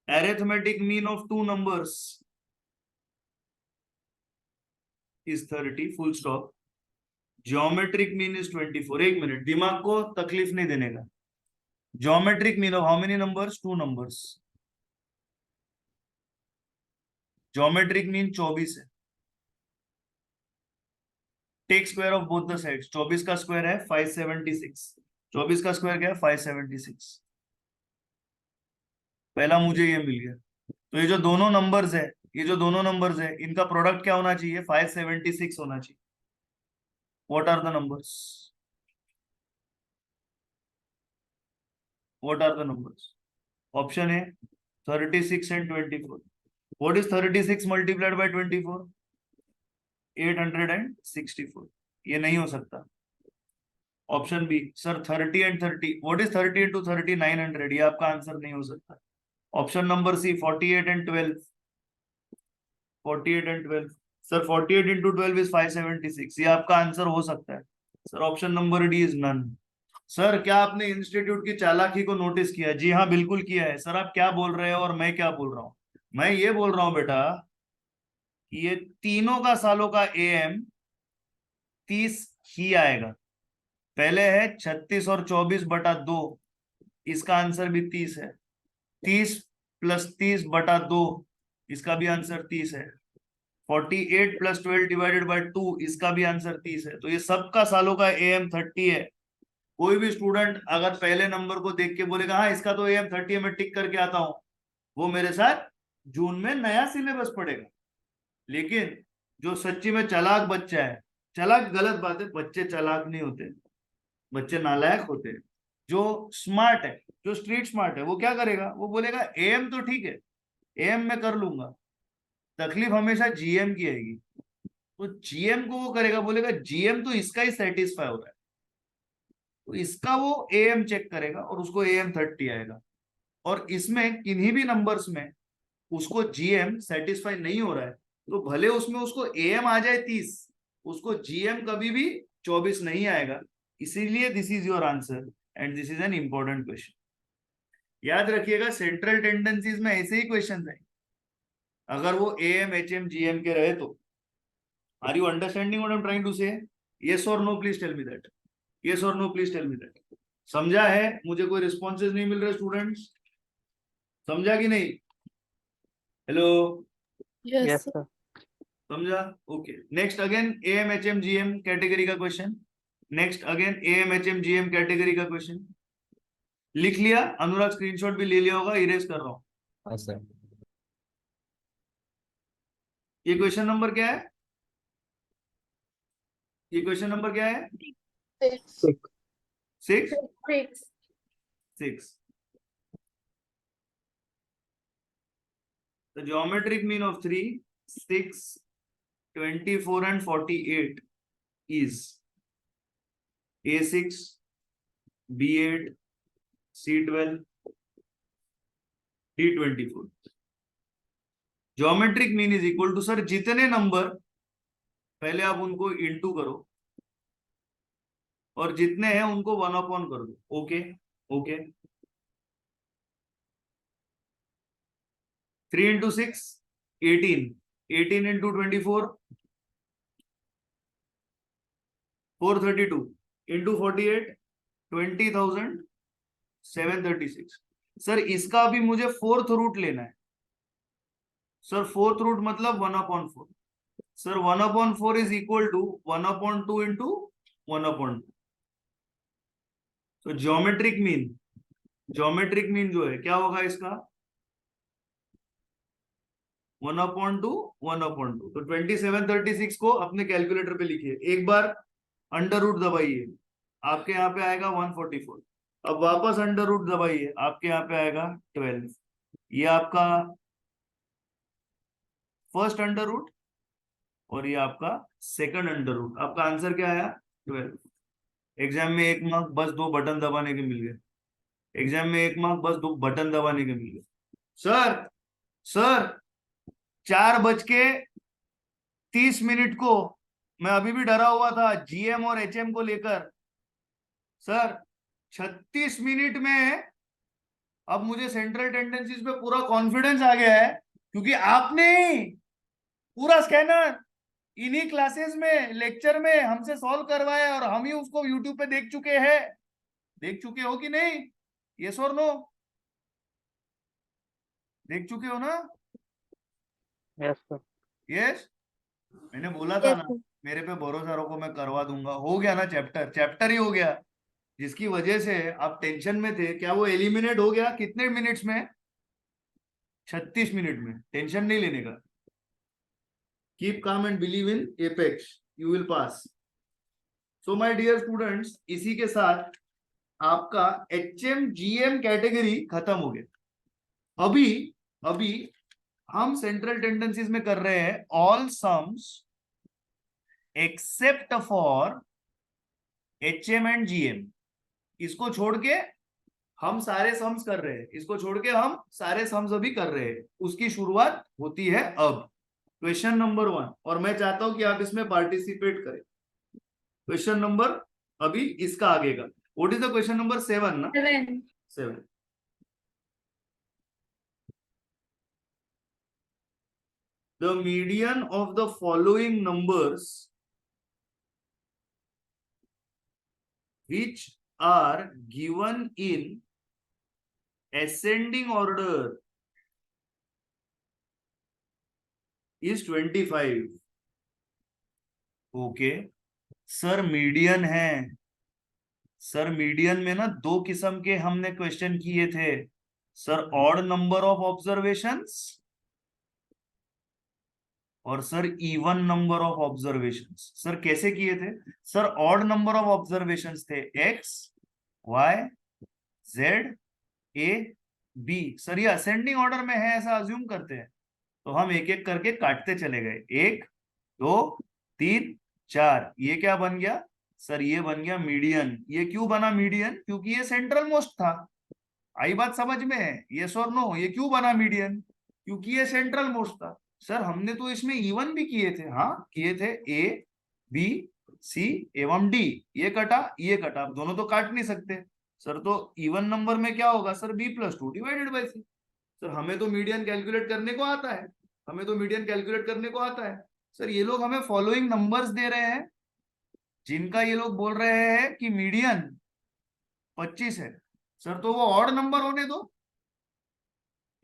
Arithmetic mean of two numbers is 30. Full stop. Geometric mean is 24. एक मिनट, दिमाग को तकलीफ नहीं देने का. Geometric mean of how many numbers? 2 numbers. Geometric mean 24 है. Take square of both the sides. 24 का स्क्वायर है 576. 24 का स्क्वायर क्या है? 576. पहला मुझे ये मिल गया. तो ये जो दोनों नंबर्स है, ये जो दोनों नंबर्स है, इनका प्रोडक्ट क्या होना चाहिए? 576 होना चाहिए. What are the numbers? What are the numbers? Option है 36 and 24. What is 36 multiplied by 24? 864. ये नहीं हो सकता. Option B sir 30 and 30. What is 30 into 30? 900. ये आपका आंसर नहीं हो सकता. Option number C 48 and 12. 48 and 12. Sir 48 into 12 is 576. ये आपका आंसर हो सकता है. Sir option number D is none. Sir क्या आपने इंस्टीट्यूट की चालाकी को नोटिस किया? जी हाँ बिल्कुल किया है. सर आप क्या बोल रहे हो और मैं क्या बोल रहा हूँ? मैं ये बोल रहा हूँ बेटा कि ये तीनों का सालों का एएम 30 ही आएगा. पहले है 36 और 24/2. इसका आंसर भी 30 है. 30 प्लस 30/2. इसका भी आंसर 30 है. 48 प्लस 12 डिवाइडेड बाय 2. इसका भी आंसर 30 है. तो ये सबका सालों का एएम 30 है. कोई भी स्टूडेंट अगर पहले नंबर को देख के बोलेगा हाँ इसका तो एएम 30 है, मैं टिक करके आता हूं, वो मेरे साथ जून में नया सिलेबस पढ़ेगा. लेकिन जो सच्ची में चालाक बच्चा है, चालाक गलत बात है, बच्चे चालाक नहीं होते, बच्चे नालायक होते हैं. जो स्मार्ट है, जो स्ट्रीट स्मार्ट है, वो क्या करेगा? वो बोलेगा एएम तो ठीक है, एएम मैं कर लूंगा, तकलीफ हमेशा जीएम की आएगी. तो जीएम को वो करेगा, बोलेगा जीएम तो इसका ही सेटिस्फाई हो रहा है, तो इसका वो एएम चेक करेगा और उसको एएम 30 आएगा. और इसमें किन्हीं भी नंबर्स में उसको जीएम सेटिस्फाई नहीं हो रहा है, तो भले उसमें उसको एएम आ जाए 30, उसको जीएम कभी भी 24 नहीं आएगा। इसीलिए this is your answer and this is an important question. याद रखिएगा सेंट्रल टेंडेंसीज में ऐसे ही क्वेश्चन है, अगर वो एएम एचएम जीएम के रहे तो। Are you understanding what I am trying to say? Yes और no, please tell me that. Yes और no, please tell me that. समझा है? मुझे कोई रिस्पॉन्सेज नहीं मिल रहे स्टूडेंट्स, समझा कि नहीं? Hello, Yes, yes sir. sir. समझा? Okay, next again AM HM GM category का question. Next again AM HM GM category का क्वेश्चन। लिख लिया? अनुराग स्क्रीनशॉट भी ले लिया होगा, इरेज कर रहा हूं। हाँ सर। ये क्वेश्चन नंबर क्या है? ये क्वेश्चन नंबर क्या है? 6. 6? 6. 6. The geometric mean of 3, 6, 24 and 48 is A6, B8, C12, D24. Geometric mean is equal to, sir जितने नंबर, पहले आप उनको इंटू करो और जितने हैं उनको 1/, कर दो। Okay okay. 3 into 6 18, 18 into 24 432 into 48 20,736। Sir इसका भी मुझे 4th रूट लेना है। सर 4th रूट मतलब 1/4। Sir 1/4 is equal to 1/2 into 1/2। तो ज्योमेट्रिक मीन जो है क्या होगा इसका? 1/2 1/2। तो 2736 को अपने कैलकुलेटर पे लिखिए, एक बार अंडर रूट दबाइए, आपके यहाँ पे आएगा 144। अब वापस अंडर रूट दबाइए, आपके यहाँ पे आएगा 12। ये आपका फर्स्ट अंडर रूट और ये आपका सेकंड अंडर रूट। आपका आंसर क्या आया? 12। एग्जाम में 1 मार्क बस 2 बटन दबाने के मिल गए। एग्जाम में 1 मार्क बस 2 बटन दबाने के मिल गए। सर 4:30 को मैं अभी भी डरा हुआ था जीएम और एचएम को लेकर। सर 36 मिनट में अब मुझे सेंट्रल टेंडेंसीज पे पूरा कॉन्फिडेंस आ गया है, क्योंकि आपने पूरा स्कैनर इन्हीं क्लासेस में लेक्चर में हमसे सॉल्व करवाया और हम ही उसको यूट्यूब पे देख चुके हैं। देख चुके हो कि नहीं? यस और नो? देख चुके हो ना? yes sir. यस, मैंने बोला था Yes, ना, sir. मेरे पे भरोसा रखो, मैं करवा दूंगा। हो गया ना चैप्टर ही हो गया, जिसकी वजह से आप टेंशन में थे। क्या वो एलिमिनेट हो गया? कितने मिनट्स में? 36 मिनट में। टेंशन नहीं लेने का। Keep calm and believe in Apex, you will pass. So my dear students, इसी के साथ आपका एचएम जीएम कैटेगरी खत्म हो गया। अभी हम सेंट्रल टेंडेंसीज में कर रहे हैं all sums except for HM and GM. इसको छोड़ के हम सारे सम्स कर रहे हैं, इसको छोड़ के हम सारे सम्स अभी कर रहे हैं। उसकी शुरुआत होती है अब क्वेश्चन नंबर 1, और मैं चाहता हूं कि आप इसमें पार्टिसिपेट करें। क्वेश्चन नंबर अभी इसका आगे का, what is the question number 7 ना? 7. 7। The median of the following numbers which are given in ascending order is 25. Okay sir, median है। सर मीडियन में ना 2 किस्म के हमने क्वेश्चन किए थे। Sir odd number of observations और sir even number of observations. Sir कैसे किए थे? Sir odd number of observations थे x, y, z, a, b। Sir ये असेंडिंग ऑर्डर में है ऐसा अज्यूम करते हैं, तो हम एक एक करके काटते चले गए। 1 2 3 4। ये क्या बन गया? सर ये बन गया मीडियन। ये क्यों बना मीडियन? क्योंकि ये सेंट्रल मोस्ट था। आई बात समझ में? यस और नो? ये क्यों बना मीडियन? क्योंकि ये सेंट्रल मोस्ट था। सर हमने तो इसमें इवन भी किए थे, हाँ किए थे, ए बी सी एवं डी, ये कटा ये कटा, आप दोनों तो काट नहीं सकते सर, तो इवन नंबर में क्या होगा sir, B plus two divided by C. Sir हमें तो मीडियन कैलकुलेट करने को आता है, हमें तो मीडियन कैलकुलेट करने को आता है। सर ये लोग हमें फॉलोइंग नंबर्स दे रहे हैं जिनका ये लोग बोल रहे हैं कि मीडियन 25 है। सर तो वो ऑड नंबर होने दो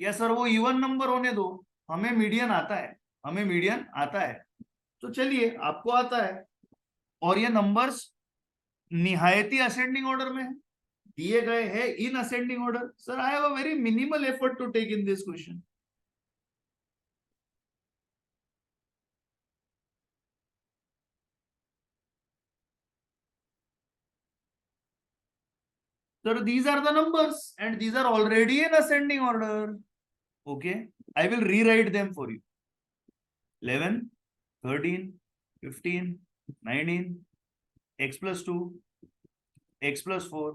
या सर वो इवन नंबर होने दो, हमें मीडियन आता है, हमें मीडियन आता है। तो चलिए आपको आता है, और ये नंबर्स निहायती असेंडिंग ऑर्डर में है, दिए गए हैं in ascending order. Sir I have a very minimal effort to take in this question. Sir, these are the numbers and these are already in ascending order. Okay, I will rewrite them for you. 11, 13, 15, 19, x plus 2, x plus 4,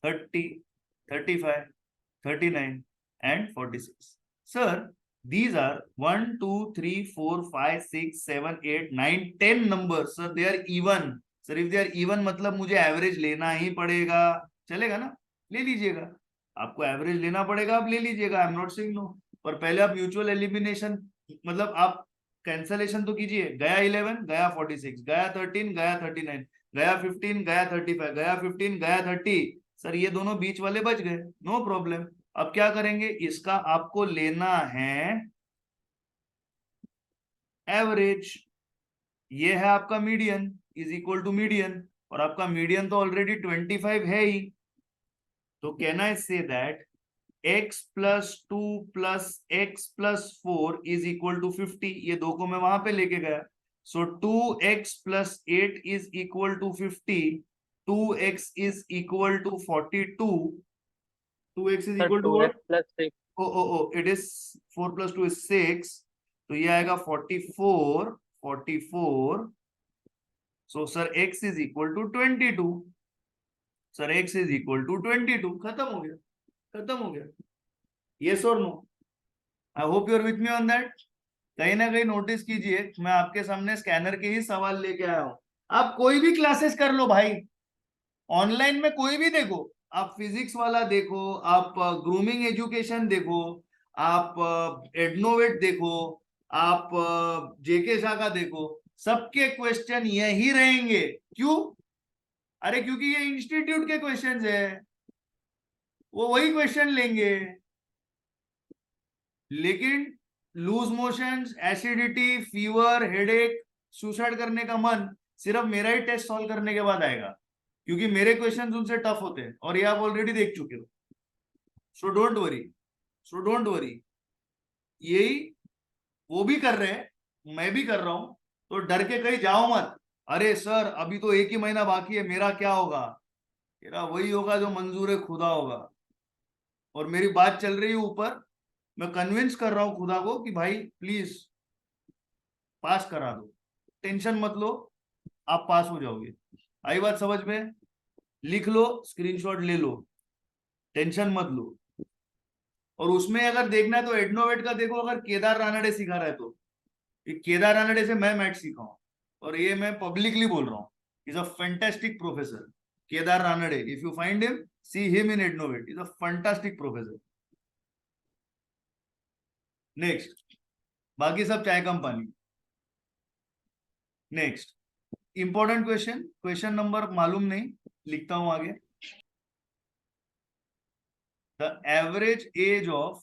30, 35, 39 and 46. Sir, these are 1, 2, 3, 4, 5, 6, 7, 8, 9, 10 numbers. Sir, they are even. Sir, if they are even मतलब मुझे एवरेज लेना ही पड़ेगा, चलेगा ना, ले लीजिएगा, आपको एवरेज लेना पड़ेगा, आप ले लीजिएगा, I am not saying no. पर पहले आप म्यूचुअल एलिमिनेशन मतलब आप कैंसलेशन तो कीजिए, गया 11 गया 46, गया 13 गया 39, गया 15 गया 35, गया 15 गया 30। सर ये दोनों बीच वाले बच गए, नो प्रॉब्लम। अब क्या करेंगे, इसका आपको लेना है एवरेज, ये है आपका median is equal to median, और आपका मीडियन तो ऑलरेडी 25 है ही, तो can I say that x plus 2 plus x plus 4 is equal to 50। ये दो को मैं वहां पे लेके गया, so 2x plus 8 is equal to 50, 2x is equal to 42, 2x is sir equal to 2x what, plus 6 oh it is 4 plus 2 is 6, तो ये आएगा 44, 44। So sir x is equal to 22, sir x is equal to 22, खत्म हो गया, खत्म हो गया। यस और no, I hope you are with me on that. कहीं ना कहीं नोटिस कीजिए, मैं आपके सामने स्कैनर के ही सवाल लेके आया हूं। आप कोई भी क्लासेस कर लो भाई, ऑनलाइन में कोई भी देखो, आप फिजिक्स वाला देखो, आप ग्रूमिंग एजुकेशन देखो, आप एडनोवेट देखो, आप जेके शाह का देखो, सबके क्वेश्चन यही रहेंगे। क्यों? अरे क्योंकि ये इंस्टीट्यूट के क्वेश्चंस है, वो वही क्वेश्चन लेंगे। लेकिन loose motions, acidity, fever, headache, suicide करने का मन सिर्फ मेरा ही टेस्ट सॉल्व करने के बाद आएगा, क्योंकि मेरे क्वेश्चंस उनसे टफ होते हैं और ये आप ऑलरेडी देख चुके हो। So don't worry, so don't worry, यही वो भी कर रहे हैं, मैं भी कर रहा हूं, तो डर के कहीं जाओ मत। अरे सर अभी तो एक ही महीना बाकी है, मेरा क्या होगा? मेरा वही होगा जो मंजूर है खुदा होगा। और मेरी बात चल रही है ऊपर, मैं कन्विंस कर रहा हूं खुदा को कि भाई प्लीज पास करा दो, टेंशन मत लो, आप पास हो जाओगे। आई बात समझ में? लिख लो, स्क्रीनशॉट ले लो, टेंशन मत लो। और उसमें अगर देखना है तो एडनोवेट का देखो, अगर केदार रानडे सिखा रहा है तो, ये केदार रानडे से मैं मैथ सीखा हूं, और ये मैं पब्लिकली बोल रहा हूँ, is a fantastic professor Kedar Ranade. If you find him, see him in Adnovate, is a fantastic professor. Next, बाकी सब चाय कम पानी। Next important question, question number मालूम नहीं, लिखता हूं आगे। The average age of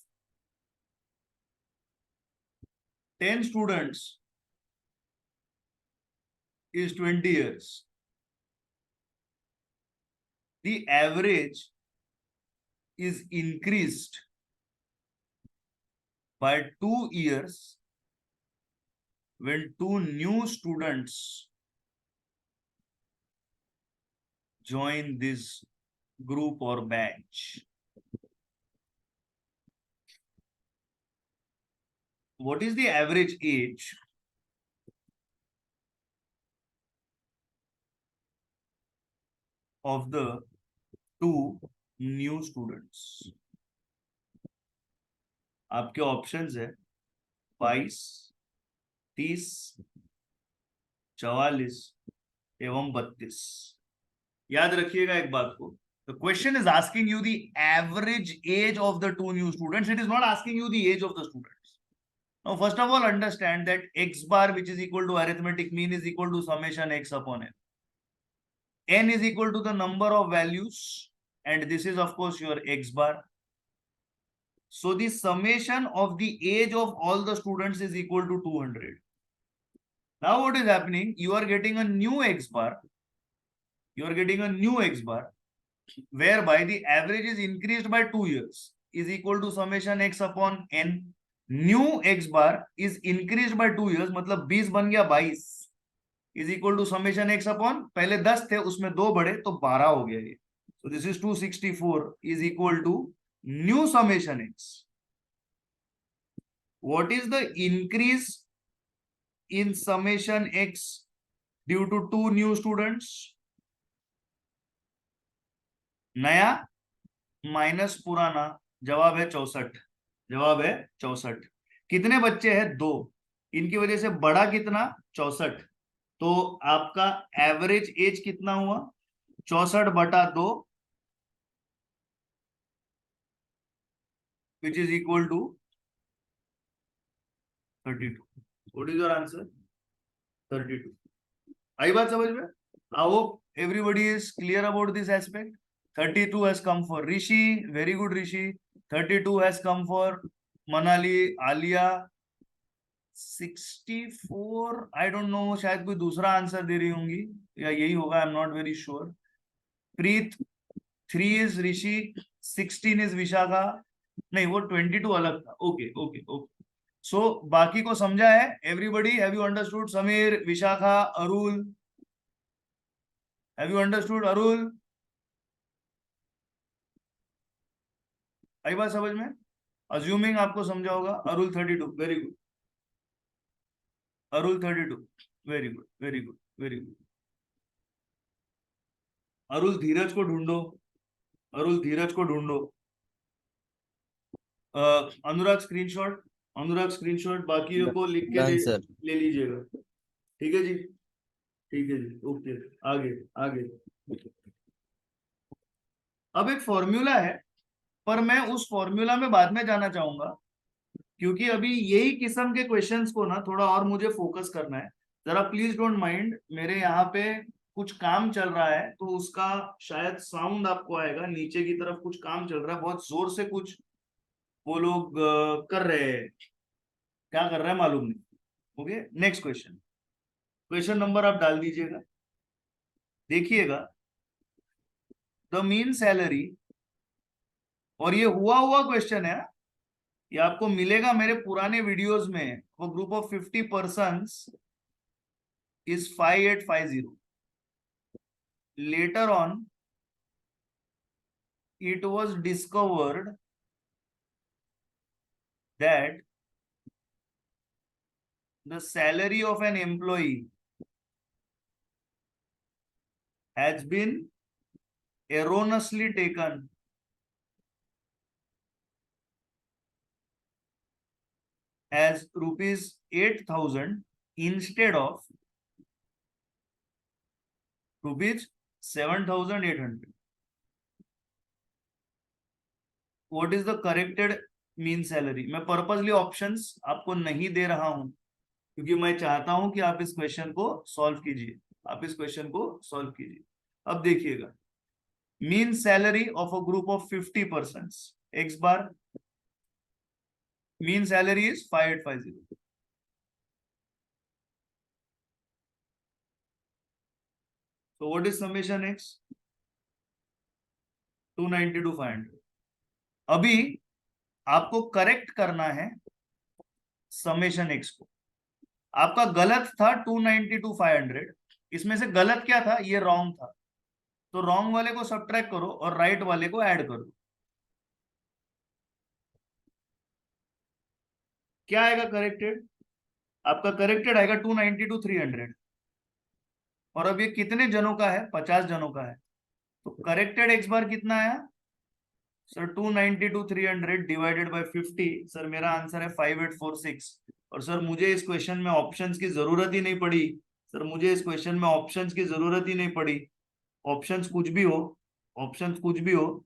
10 students is 20 years. The average is increased by 2 years when 2 new students join this group or batch. What is the average age of the 2 new students? आपके ऑप्शंस है 22, 30, 44 एवं 32। याद रखिएगा एक बात को, the question is asking you the average age of the two new students. It is not asking you the age of the students. Now, first of all, understand that x bar, which is equal to arithmetic mean, is equal to summation x upon n. N is equal to the number of values, and this is of course your x bar. So the summation of the age of all the students is equal to 200. Now what is happening? You are getting a new x bar. You are getting a new x bar, whereby the average is increased by 2 years, is equal to summation x upon n. New x bar is increased by 2 years, मतलब 20 बन गया 22, is equal to summation x upon, पहले 10 थे उसमें 2 बढ़े तो 12 हो गया ये. So this is 264 is equal to new summation x. What is the increase in summation x due to 2 new students? नया माइनस पुराना, जवाब है 64. जवाब है 64. कितने बच्चे हैं? 2. इनकी वजह से बड़ा कितना? 64. तो आपका एवरेज एज कितना हुआ? 64/2, which is equal to 32. What is your answer? 32. आई बात समझ में? I hope everybody is clear about this aspect. 32 has come for Rishi. Very good, Rishi. 32 has come for Manali, Alia. 64, I don't know, शायद कोई दूसरा आंसर दे रही होंगी या यही होगा, आई am not very sure. Preet, 3 is Rishi, 16 is Vishakha. नहीं, वो 22 अलग था. Okay okay okay. सो बाकी को समझा है? Everybody, have you understood? Sameer, Vishakha, Arul, have you understood? Arul, आई बात समझ में? अज्यूमिंग आपको समझा होगा. Arul 32, very good. Arul 32, very good very good very good. Arul Dheeraj को ढूंढो. अरुल धीरज को ढूंढो. अनुराग स्क्रीनशॉट. अनुराग स्क्रीनशॉट. बाकी को लिख के ले लीजिएगा. ठीक है जी. ठीक है जी. ओके. आगे आगे. अब एक फॉर्मूला है, पर मैं उस फॉर्मूला में बाद में जाना चाहूंगा, क्योंकि अभी यही किस्म के क्वेश्चंस को ना थोड़ा और मुझे फोकस करना है. जरा प्लीज डोंट माइंड, मेरे यहाँ पे कुछ काम चल रहा है तो उसका शायद साउंड आपको आएगा. नीचे की तरफ कुछ काम चल रहा है, बहुत जोर से कुछ वो लोग कर रहे हैं. क्या कर रहे हैं मालूम नहीं. Okay, next question. Question number आप डाल दीजिएगा. देखिएगा, द मीन सैलरी, और ये हुआ क्वेश्चन है, ये आपको मिलेगा मेरे पुराने वीडियोस में. वो group of 50 persons is 5850. Later on, it was discovered that the salary of an employee has been erroneously taken as rupees 8,000 instead of rupees 7,800. What is the corrected mean salary? मैं पर्पसली ऑप्शंस आपको नहीं दे रहा हूं, क्योंकि मैं चाहता हूं कि आप इस क्वेश्चन को सॉल्व कीजिए. आप इस क्वेश्चन को सॉल्व कीजिए. अब देखिएगा, mean salary of a group of 50 persons, x bar, mean salary is 5850. So what is summation x? 292,500. अभी आपको करेक्ट करना है समेशन x को. आपका गलत था 292,500. इसमें से गलत क्या था? ये रॉन्ग था. तो रॉन्ग वाले को सब्ट्रैक्ट करो और राइट वाले को ऐड करो. क्या आएगा करेक्टेड? आपका करेक्टेड आएगा 292,300. और अब ये कितने जनों का है? 50 जनों का है. तो करेक्टेड एक्स बार कितना आया? सर 292 300 डिवाइडेड बाय 50, सर मेरा आंसर है 5846। और सर मुझे इस क्वेश्चन में ऑप्शंस की जरूरत ही नहीं पड़ी, सर मुझे इस क्वेश्चन में ऑप्शंस की जरूरत ही नहीं पड़ी। ऑप्शंस कुछ भी हो, ऑप्शंस कुछ भी हो,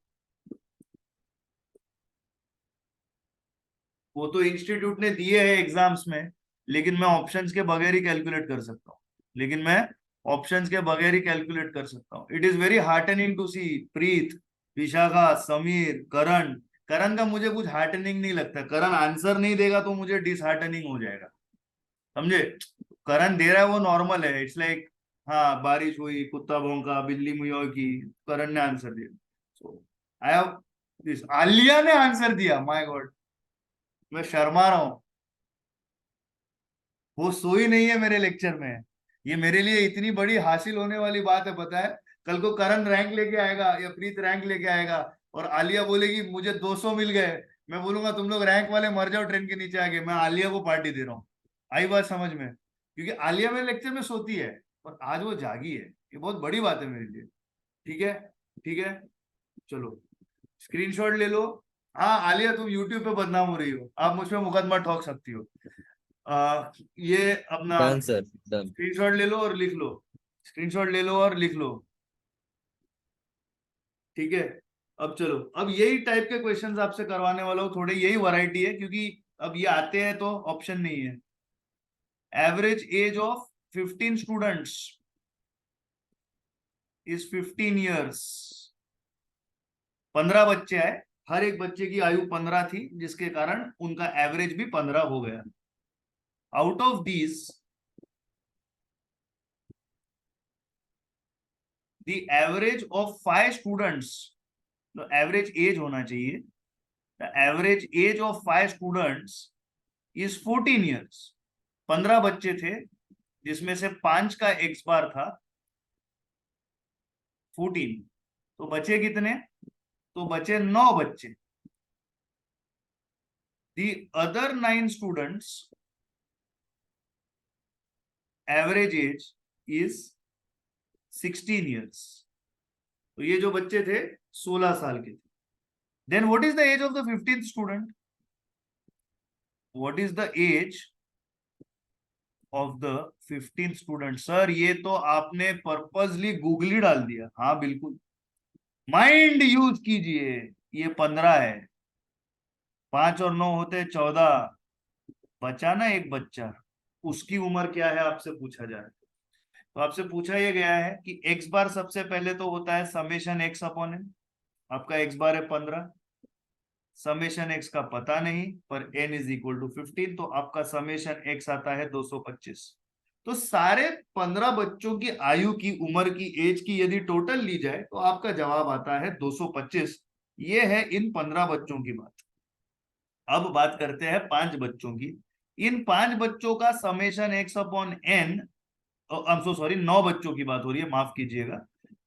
वो तो इंस्टीट्यूट ने दिए हैं एग्जाम्स में, लेकिन मैं ऑप्शंस के बगैर ही कैलकुलेट कर सकता हूँ, लेकिन मैं ऑप्शंस के बगैर ही कैलकुलेट कर सकता हूँ। It is very heartening to see Preet, Vishakha, Sameer, Karan. Karan का मुझे कुछ हार्टनिंग नहीं लगता, करण आंसर नहीं देगा तो मुझे डिसहार्टनिंग हो जाएगा, समझे। करण दे रहा है वो नॉर्मल है, इट्स लाइक हाँ बारिश हुई, कुत्ता भौंका, बिल्ली मुयौ की, करण ने आंसर दिया। सो आई हैव दिस, आलिया ने आंसर दिया, माय गॉड, मैं शर्मा रहा हूँ। वो सोई नहीं है मेरे लेक्चर में, ये मेरे लिए इतनी बड़ी हासिल होने वाली बात है, पता है। कल को करण रैंक लेके आएगा या प्रीत रैंक लेके आएगा और आलिया बोलेगी मुझे 200 मिल गए, मैं बोलूंगा तुम लोग रैंक वाले मर जाओ ट्रेन के नीचे आके, मैं आलिया को पार्टी दे रहा हूँ। आई बात समझ में, क्योंकि आलिया मेरे लेक्चर में सोती है और आज वो जागी है, ये बहुत बड़ी बात है मेरे लिए। ठीक है, ठीक है, चलो स्क्रीनशॉट ले लो। हाँ आलिया तुम यूट्यूब पे बदनाम हो रही हो, आप मुझ पे मुकदमा ठोक सकती हो। ये अपना डन सर, डन। स्क्रीनशॉट ले लो और लिख लो, स्क्रीनशॉट ले लो और लिख लो, ठीक है। अब चलो, अब यही टाइप के क्वेश्चंस आपसे करवाने वाला हूँ, थोड़े यही वैरायटी है, क्योंकि अब ये आते हैं तो ऑप्शन नहीं है। Average age of 15 students is 15 years. 15 बच्चे आए, हर एक बच्चे की आयु 15 थी, जिसके कारण उनका एवरेज भी 15 हो गया। Out of these the average of 5 students, तो एवरेज एज होना चाहिए, the average age of 5 students is 14 years। 15 बच्चे थे, जिसमें से 5 का एक्स बार था 14, तो बचे कितने, तो बचे 9 बच्चे। the other 9 students average age is 16 years। तो ये जो बच्चे थे 16 साल के थे। Then what is the age of the 15th student? What is the age of the 15th student? Sir ये तो आपने पर्पसली गूगली डाल दिया। हाँ बिल्कुल, माइंड यूज कीजिए। ये 15 है, 5 और 9 होते 14, बचा ना एक बच्चा, उसकी उम्र क्या है आपसे पूछा जा रहा है। तो आपसे पूछा यह गया है कि एक्स बार सबसे पहले तो होता है समेशन एक्स अपॉन एन। आपका एक्स बार है 15, समेशन एक्स का पता नहीं, पर एन इज इक्वल टू 15, तो आपका समेशन एक्स आता है 225। तो सारे 15 बच्चों की आयु की, उम्र की, एज की यदि टोटल ली जाए तो आपका जवाब आता है 225। ये है इन 15 बच्चों की बात। अब बात करते हैं 5 बच्चों की। इन 5 बच्चों का summation x upon n, I am so sorry, 9 बच्चों की बात हो रही है, माफ कीजिएगा।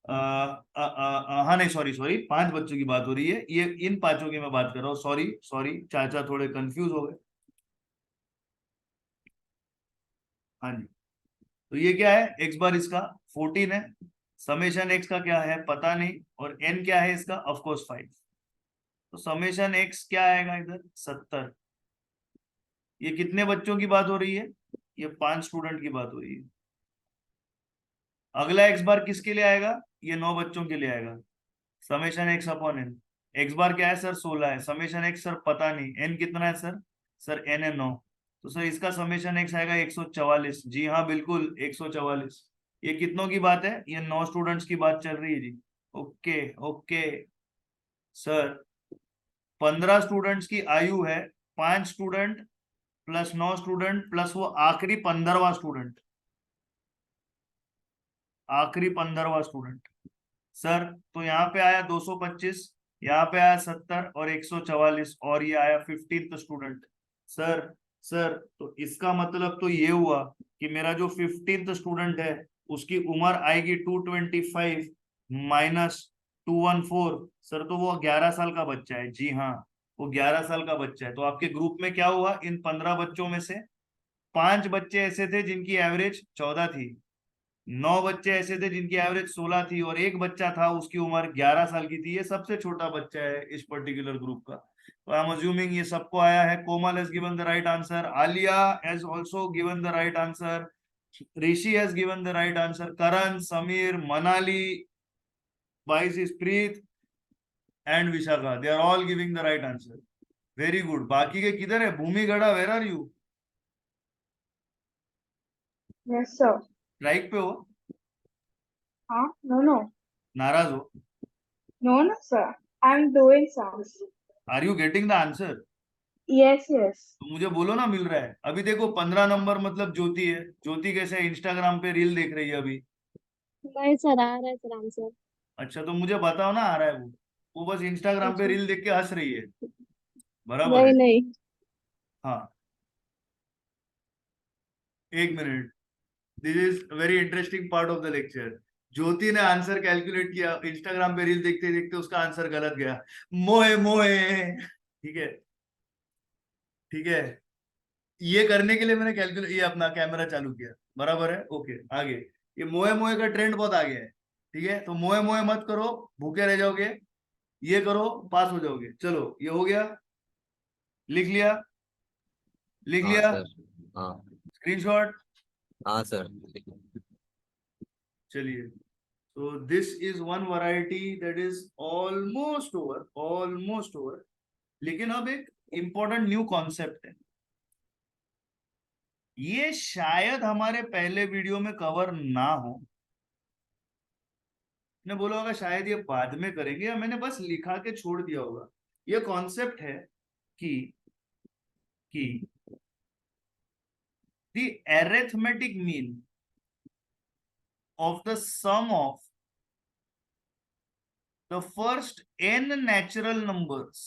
हाँ नहीं, सॉरी सॉरी, 5 बच्चों की बात हो रही है, ये इन 5 की मैं बात कर रहा हूँ, सॉरी सॉरी, चाचा थोड़े कंफ्यूज हो गए। हाँ जी, तो ये क्या है, एक्स बार इसका 14 है, समेशन एक्स का क्या है पता नहीं, और एन क्या है इसका, ऑफ कोर्स 5। तो समेशन एक्स क्या आएगा इधर, 70। ये कितने बच्चों की बात हो रही है, ये 5 स्टूडेंट की बात हो रही है। अगला एक्स बार किसके लिए आएगा, ये 9 बच्चों के लिए आएगा, summation x upon N. X bar क्या है सर, 16 है, समेशन एक्स सर पता नहीं, एन कितना है सर, सर एन है 9, तो सर इसका समेशन एक्स आएगा 144। जी हाँ बिल्कुल 144। ये कितनों की बात है, ये 9 स्टूडेंट्स की बात चल रही है जी। ओके ओके सर, 15 स्टूडेंट्स की आयु है, 5 स्टूडेंट प्लस 9 स्टूडेंट प्लस वो आखिरी 15वां स्टूडेंट, आखिरी 15वां स्टूडेंट। सर तो यहाँ पे आया 225, यहाँ पे आया 70 और 144, और ये आया 15th स्टूडेंट। सर सर तो इसका मतलब तो ये हुआ कि मेरा जो 15th स्टूडेंट है उसकी उम्र आएगी 225 माइनस 214। सर तो वो 11 साल का बच्चा है। जी हाँ, वो 11 साल का बच्चा है। तो आपके ग्रुप में क्या हुआ, इन 15 बच्चों में से 5 बच्चे ऐसे थे जिनकी एवरेज 14 थी, 9 बच्चे ऐसे थे जिनकी एवरेज 16 थी और एक बच्चा था उसकी उम्र 11 साल की थी। ये सबसे छोटा बच्चा है इस पर्टिकुलर ग्रुप का। तो आई एम अज्यूमिंग ये सबको आया है। Komal has given the right answer, Alia has also given the right answer, Rishi has given the right answer, Karan, Sameer, Manali, बाइस, Preet and Vishakha, they are all giving the right answer. Very good. बाकी के किधर है? Bhumi Gadha, where are you? Yes, sir. Strike पे हो? Huh? No. नाराज हो? No, sir. I'm doing some. Are you getting the answer? Yes. तो मुझे बोलो ना मिल रहा है। अभी देखो 15 नंबर मतलब ज्योति है। ज्योति कैसे इंस्टाग्राम पे रील देख रही है अभी? नहीं सर, आ रहा है सर आंसर। अच्छा तो मुझे बताओ ना आ रहा है वो बस इंस्टाग्राम पे अच्छा। रील देख के हंस रही है। बराबर है? नहीं हाँ, एक मिनट। This is very interesting part of the lecture. Jyoti ने आंसर कैलकुलेट किया, इंस्टाग्राम पे रील देखते देखते उसका आंसर गलत गया। मोए मोए। ठीक है, ठीक है। ये करने के लिए मैंने कैलकुलेट ये अपना कैमरा चालू किया। बराबर है? ओके, आगे। ये मोए मोए का ट्रेंड बहुत आगे है। ठीक है, तो मोए मोए मत करो, भूखे रह जाओगे। ये करो, पास हो जाओगे। चलो, ये हो गया। लिख लिया? लिख हाँ लिया? सर। हाँ स्क्रीनशॉट? हाँ सर। चलिए, तो this is one variety that is almost over, almost over. लेकिन अब एक इंपॉर्टेंट न्यू कॉन्सेप्ट है। ये शायद हमारे पहले वीडियो में कवर ना हो। ने बोला होगा शायद ये बाद में करेंगे, या मैंने बस लिखा के छोड़ दिया होगा। ये कॉन्सेप्ट है कि the arithmetic mean of the sum of the first n natural numbers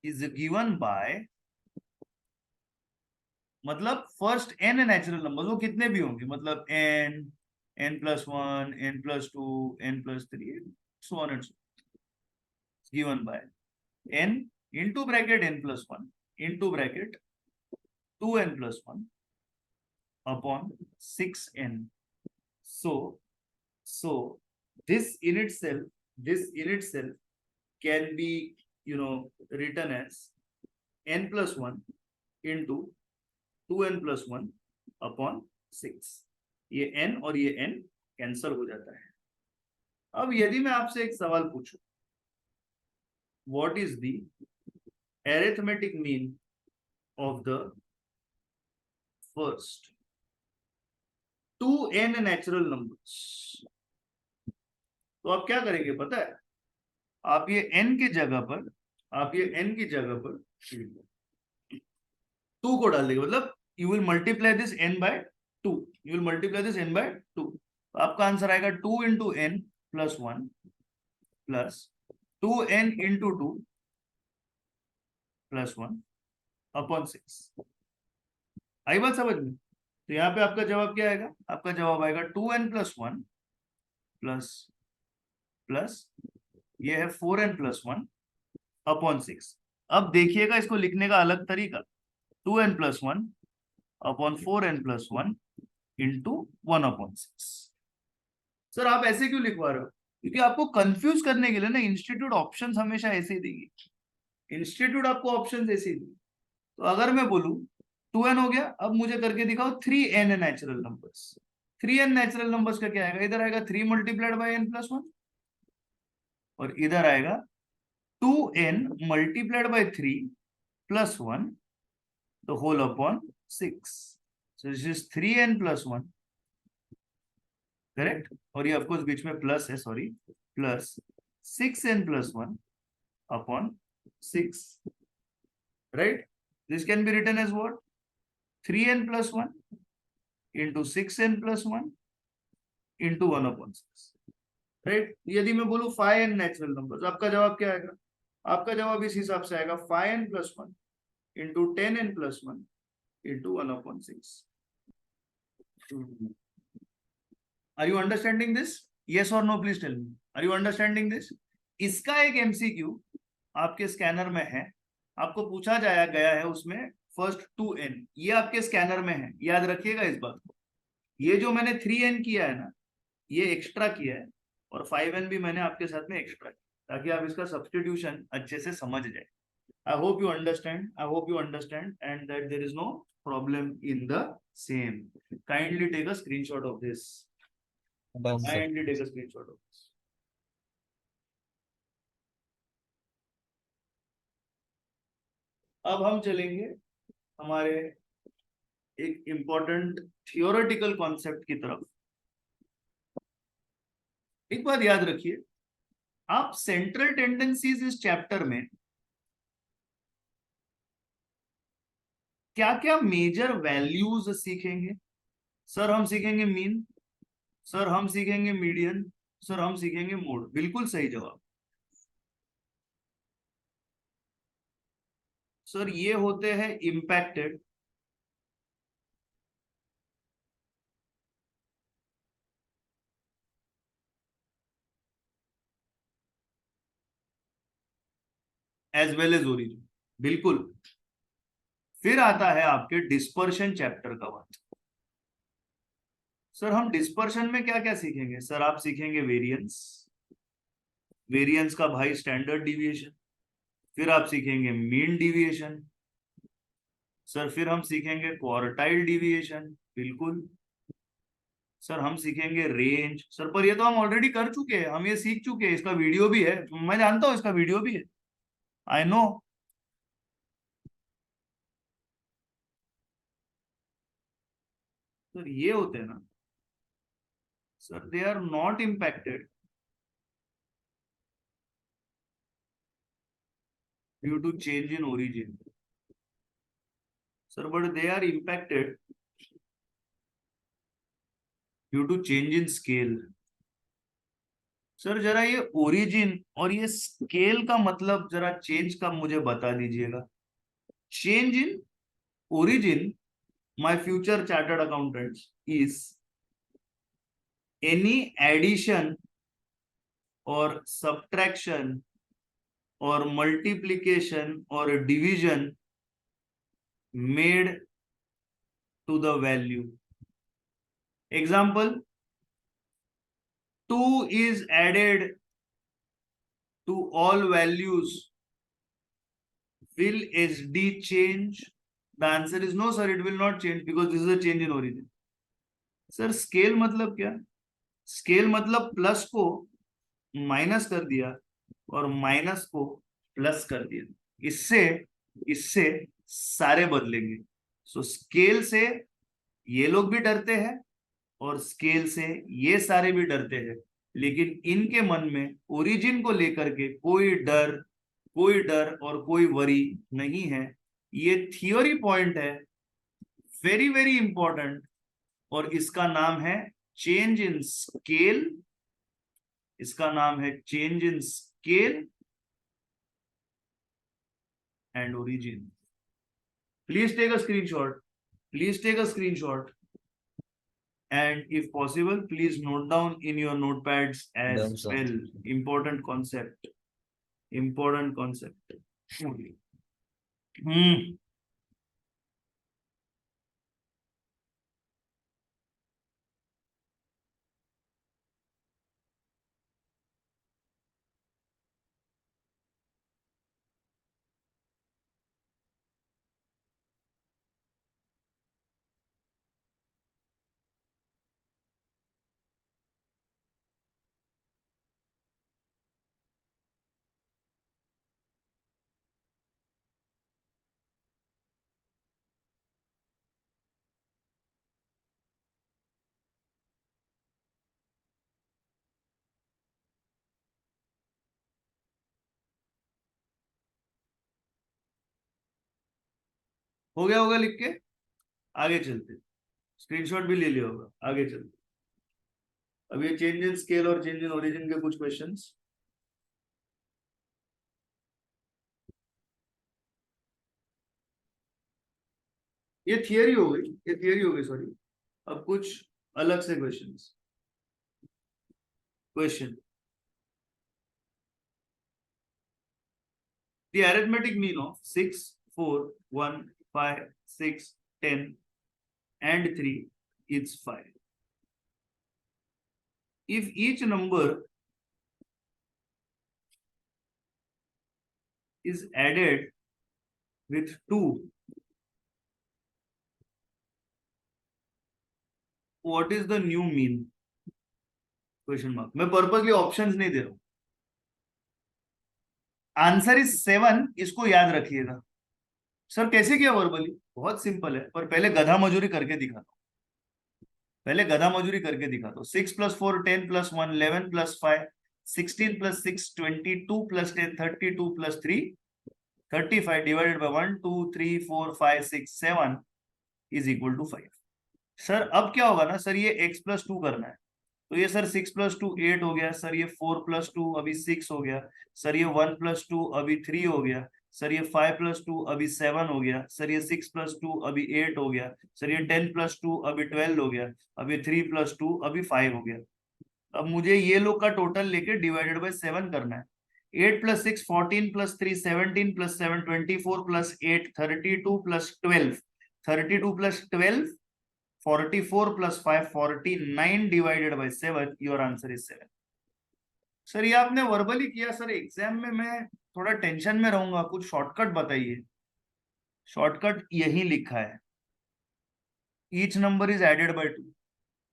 is given by, मतलब फर्स्ट n नेचुरल नंबर्स, वो कितने भी होंगे, मतलब n, n+1, n+2, n+3, so on and so on, given by n into bracket n+1 into bracket 2n+1 upon 6n. So this in itself can be, written as n+1 into 2n+1 upon 6. ये n और ये n कैंसल हो जाता है। अब यदि मैं आपसे एक सवाल पूछूं, what is the arithmetic mean of the first 2n natural numbers, तो आप क्या करेंगे पता है? आप ये n की जगह पर 2 को डाल देंगे, मतलब you will multiply this n by 2. तो आपका आंसर आएगा 2 into n plus 1 plus 2n into 2 plus 1 upon 6. आई बात समझ में? तो यहाँ पे आपका जवाब क्या आएगा? आपका जवाब आएगा 2n plus 1 plus ये है 4n plus 1 upon 6. अब देखिएगा इसको लिखने का अलग तरीका, 2n plus 1 upon 4n plus 1 into 1 upon 6. Sir आप ऐसे क्यों लिखवा रहे हो? क्योंकि आपको कंफ्यूज करने के लिए ना इंस्टीट्यूट ऑप्शंस हमेशा ऐसे ही देगी। इंस्टीट्यूट आपको ऑप्शंस ऐसे ही देगी। तो अगर मैं बोलूं 2n हो गया, अब मुझे करके दिखाओ 3n natural numbers. 3n natural numbers का क्या आएगा? इधर आएगा 3 मल्टीप्लाइड बाय n plus 1 और इधर आएगा 2n multiplied by 3 plus 1 the whole upon 6. So this is 3n plus 1, correct? और ये ऑफकोर्स बीच में प्लस है, sorry, plus 6n plus 1 upon 6, right? This can be written as what? 3n plus 1 into 6n plus 1 into 1 upon 6, right? यदि मैं बोलूं 5n नेचुरल नंबर्स, आपका जवाब क्या आएगा? आपका जवाब इस हिसाब से आएगा 5n plus 1 into 10n plus 1 into 1 upon 6. Are you understanding this? Yes or no? Please tell me. Are you understanding this? इसका एक MCQ आपके स्कैनर में है, आपको पूछा गया है उसमें फर्स्ट 2n, ये आपके स्कैनर में है, याद रखिएगा इस बात को। ये जो मैंने 3n किया है ना, ये एक्स्ट्रा किया है, और 5n भी मैंने आपके साथ में एक्स्ट्रा किया, ताकि आप इसका सब्स्टिट्यूशन अच्छे से समझ जाए। I hope you understand. I hope you understand, and that there is no problem in the same. Kindly take a screenshot of this. Done, sir. Kindly take a screenshot of this. अब हम चलेंगे हमारे एक इंपॉर्टेंट थियोरेटिकल कॉन्सेप्ट की तरफ। एक बात याद रखिए, आप सेंट्रल टेंडेंसीज इस चैप्टर में क्या क्या मेजर वैल्यूज सीखेंगे? सर हम सीखेंगे मीन, सर हम सीखेंगे मीडियन, सर हम सीखेंगे मोड। बिल्कुल सही जवाब। सर ये होते हैं impacted, as well as origin. बिल्कुल। फिर आता है आपके डिस्पर्शन चैप्टर का बात। सर हम डिस्पर्शन में क्या क्या सीखेंगे? सर आप सीखेंगे वेरिएंस, वेरिएंस का भाई स्टैंडर्ड डिविएशन। फिर आप सीखेंगे मीन डिविएशन। सर फिर हम सीखेंगे क्वार्टाइल डिविएशन। बिल्कुल। सर हम सीखेंगे रेंज। सर पर ये तो हम ऑलरेडी कर चुके हैं, हम ये सीख चुके हैं, इसका वीडियो भी है, मैं जानता हूं इसका वीडियो भी है, आई नो। सर ये होते हैं ना, sir they are not impacted due to change in origin. Sir but they are impacted due to change in scale. Sir जरा ये ओरिजिन और ये स्केल का मतलब जरा चेंज का मुझे बता दीजिएगा। Change in origin, my future chartered accountants, is any addition or subtraction or multiplication or division made to the value. Example, 2 is added to all values. Will SD change? The answer is no, sir, it will not change because this is a change in origin. Sir, scale मतलब क्या? स्केल मतलब प्लस को माइनस कर दिया और माइनस को प्लस कर दिया, इससे इससे सारे बदलेंगे। सो स्केल से ये लोग भी डरते हैं और स्केल से ये सारे भी डरते हैं, लेकिन इनके मन में ओरिजिन को लेकर के कोई डर और कोई वरी नहीं है। ये थियोरी पॉइंट है, वेरी वेरी इंपॉर्टेंट, और इसका नाम है चेंज इन स्केल। इसका नाम है change in scale and origin. Please take a screenshot, please take a screenshot, and if possible please note down in your notepads as Done, sir. well. Important concept, important concept. हो गया होगा लिख के? आगे चलते, स्क्रीनशॉट भी ले लिया होगा, आगे चलते। अब ये चेंज इन स्केल और चेंज इन ओरिजिन के कुछ क्वेश्चंस। ये थियरी हो गई, ये थियरी हो गई, सॉरी। अब कुछ अलग से questions. Question, the arithmetic mean of 6, 4, 1, 5, 6, 10 and 3 is 5. If each number is added with 2, what is the new mean? Question mark. मैं पर्पसली ऑप्शंस नहीं दे रहा हूं. Answer is 7. इसको याद रखिएगा. सर कैसे किया वर्बली? बहुत सिंपल है, पर पहले गधा मजूरी करके दिखाता हूं. पहले गधा मजूरी करके दिखाता हूं. 6 + 4 10 + 1 11 + 5 16 + 6 22 + 10 32 + 3 35 divided by 1 2 3 4 5 6 7 is equal to 5. Sir अब क्या होगा ना सर, ये x + 2 करना है, तो ये सर 6 + 2 8 हो गया. सर ये 4 + 2 अभी 6 हो गया. सर ये 1 + 2 अभी 3 हो गया. सर ये 5 + 2 अभी 7 हो गया. सर ये 6 + 2 अभी 8 हो गया. सर ये 10 + 2 अभी 12 हो गया. अभी 3 + 2 अभी 5 हो गया. अब मुझे ये लोग का टोटल लेके डिवाइडेड बाय 7 करना है. 8 + 6 14 + 3 17 + 7 24 + 8 32 + 12 32 + 12 44 + 5 49 divided by 7. Your answer is 7. Sir ये आपने वर्बली किया. सर एग्जाम में मैं थोड़ा टेंशन में रहूंगा, कुछ शॉर्टकट बताइए. शॉर्टकट यही लिखा है, each number is added by 2.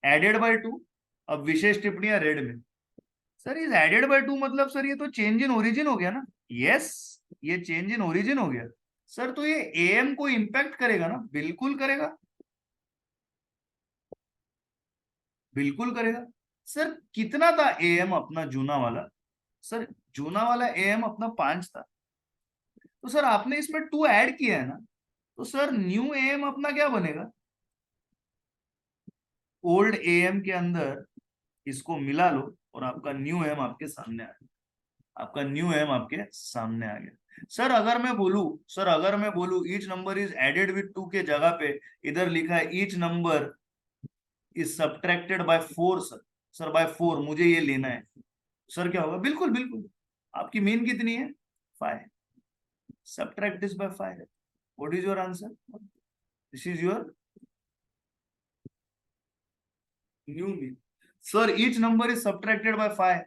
Added by 2. अब विशेष टिप्पणियां रेड में. सर इज एडेड बाय 2 मतलब सर ये तो चेंज इन ओरिजिन हो गया ना. यस, ये चेंज इन ओरिजिन हो गया. सर तो ये एएम को इंपैक्ट करेगा ना? बिल्कुल करेगा, बिल्कुल करेगा. सर कितना था एएम अपना जूना वाला? सर जूना वाला एएम अपना 5 था. तो सर आपने इसमें 2 ऐड किया है ना, तो सर न्यू एएम अपना क्या बनेगा? ओल्ड एएम के अंदर इसको मिला लो और आपका न्यू एएम आपके सामने आ गया. आपका न्यू एएम आपके सामने आ गया. सर अगर मैं बोलूं each number is added with 2 के जगह पे इधर लिखा है each number is subtracted by 4. Sir by 4 मुझे ये लेना है. सर क्या होगा? बिल्कुल बिल्कुल. आपकी मीन कितनी है? 5. Subtract this by 5. What is your answer? This is your new mean. Sir each number is subtracted by 5.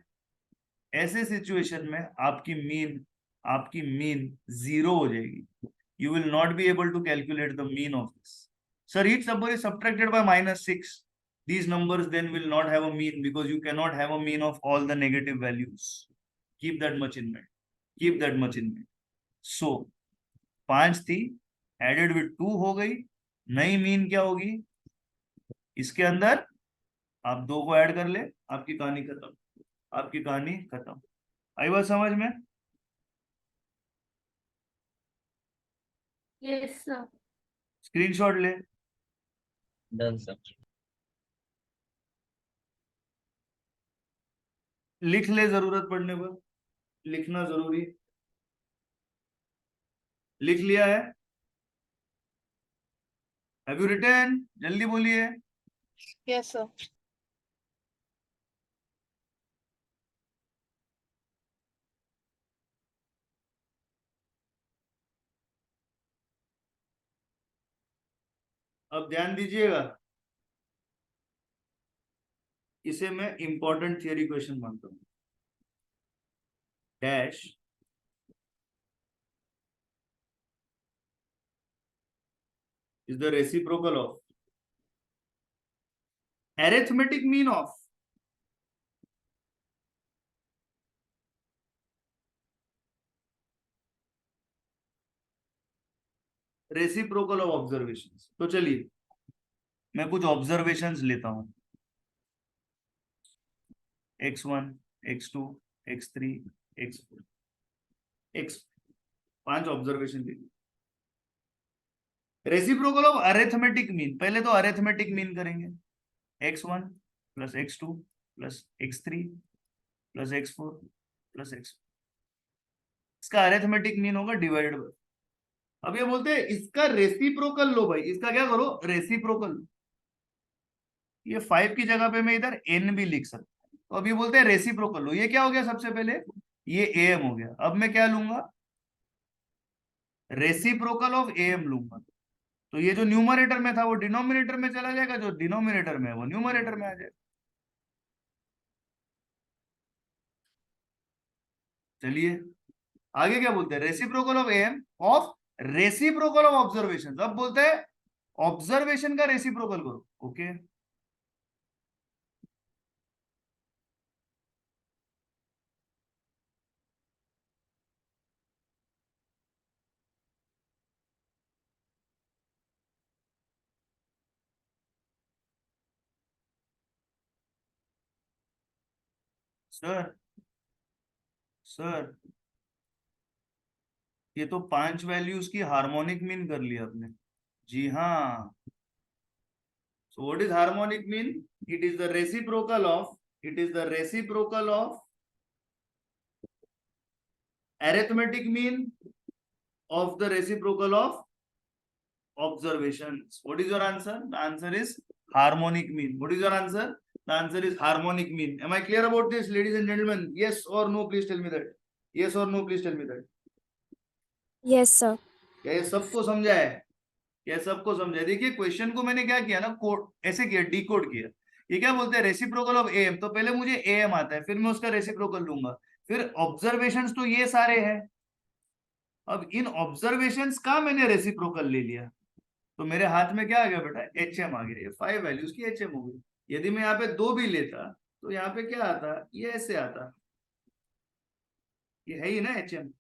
ऐसे सिचुएशन में आपकी मीन 0 हो जाएगी. You will not be able to calculate the mean of this. Sir each number is subtracted by -6. These numbers then will not have a mean because you cannot have a mean of all the negative values. Keep that much in mind. Keep that much in mind. So 5 थी, added with 2 हो गई. नई मीन क्या होगी? इसके अंदर आप 2 को ऐड कर ले, आपकी कहानी खत्म. आपकी कहानी खत्म. आई बात समझ में? Yes, sir. स्क्रीनशॉट ले. Done, sir. लिख ले, जरूरत पड़ने पर लिखना जरूरी. लिख लिया है? Have you written? जल्दी बोलिए. Yes, sir. अब ध्यान दीजिएगा, इसे मैं इंपॉर्टेंट थियरी क्वेश्चन मानता हूं. Dash is the reciprocal of arithmetic mean of reciprocal of observations. तो चलिए मैं कुछ ऑब्जर्वेशंस लेता हूं. x1 x2 x3 x4 x 5 observation लीजिए. Reciprocal of arithmetic mean. पहले तो अरिथमेटिक मीन करेंगे. x1 + x2 + x3 + x4 + x. इसका अरिथमेटिक मीन होगा डिवाइडेड बाय. अब ये बोलते हैं इसका रेसिप्रोकल लो भाई. इसका क्या करो? रेसिप्रोकल. ये 5 की जगह पे मैं इधर n भी लिख सकता हूं. तो अब ये बोलते हैं रेसिप्रोकल लो. ये क्या हो गया? सबसे पहले ये am हो गया. अब मैं क्या लूंगा? रेसिप्रोकल ऑफ am लूंगा. तो ये जो न्यूमरेटर में था वो डिनोमिनेटर में चला जाएगा, जो डिनोमिनेटर में है वो न्यूमरेटर में आ जाएगा। चलिए आगे क्या बोलते हैं, reciprocal of M of reciprocal of observation. अब बोलते हैं ऑब्जर्वेशन का रेसिप्रोकल करो। ओके सर, सर ये तो 5 वैल्यूज की हार्मोनिक मीन कर लिया आपने। जी हाँ। So what is harmonic mean? It is the reciprocal of, it is the reciprocal of arithmetic mean of the reciprocal of observations. What is your answer? The answer is harmonic mean. What is your answer? The answer is harmonic mean. Am I clear about this, ladies and gentlemen? Yes or no? Please tell me that. Yes or no? Please tell me that. Yes, sir. क्या ये सबको समझा है? क्या सबको समझा है? देखिए क्वेश्चन को मैंने क्या किया ना, कोड ऐसे किया, डिकोड किया। ये क्या बोलते हैं, रेसिप्रोकल ऑफ एम। तो पहले मुझे एम आता है, फिर मैं उसका रेसिप्रोकल लूंगा, फिर ऑब्जर्वेशंस तो ये सारे हैं। अब इन ऑब्जर्वेशंस का मैंने रेसिप्रोकल ले लिया, तो मेरे हाथ में क्या आ गया बेटा, एच एम आ गया। ये 5 वैल्यूज की एच एम हो गई। यदि मैं यहाँ पे 2 भी लेता तो यहाँ पे क्या आता, ये ऐसे आता। ये है ही ना एच एम।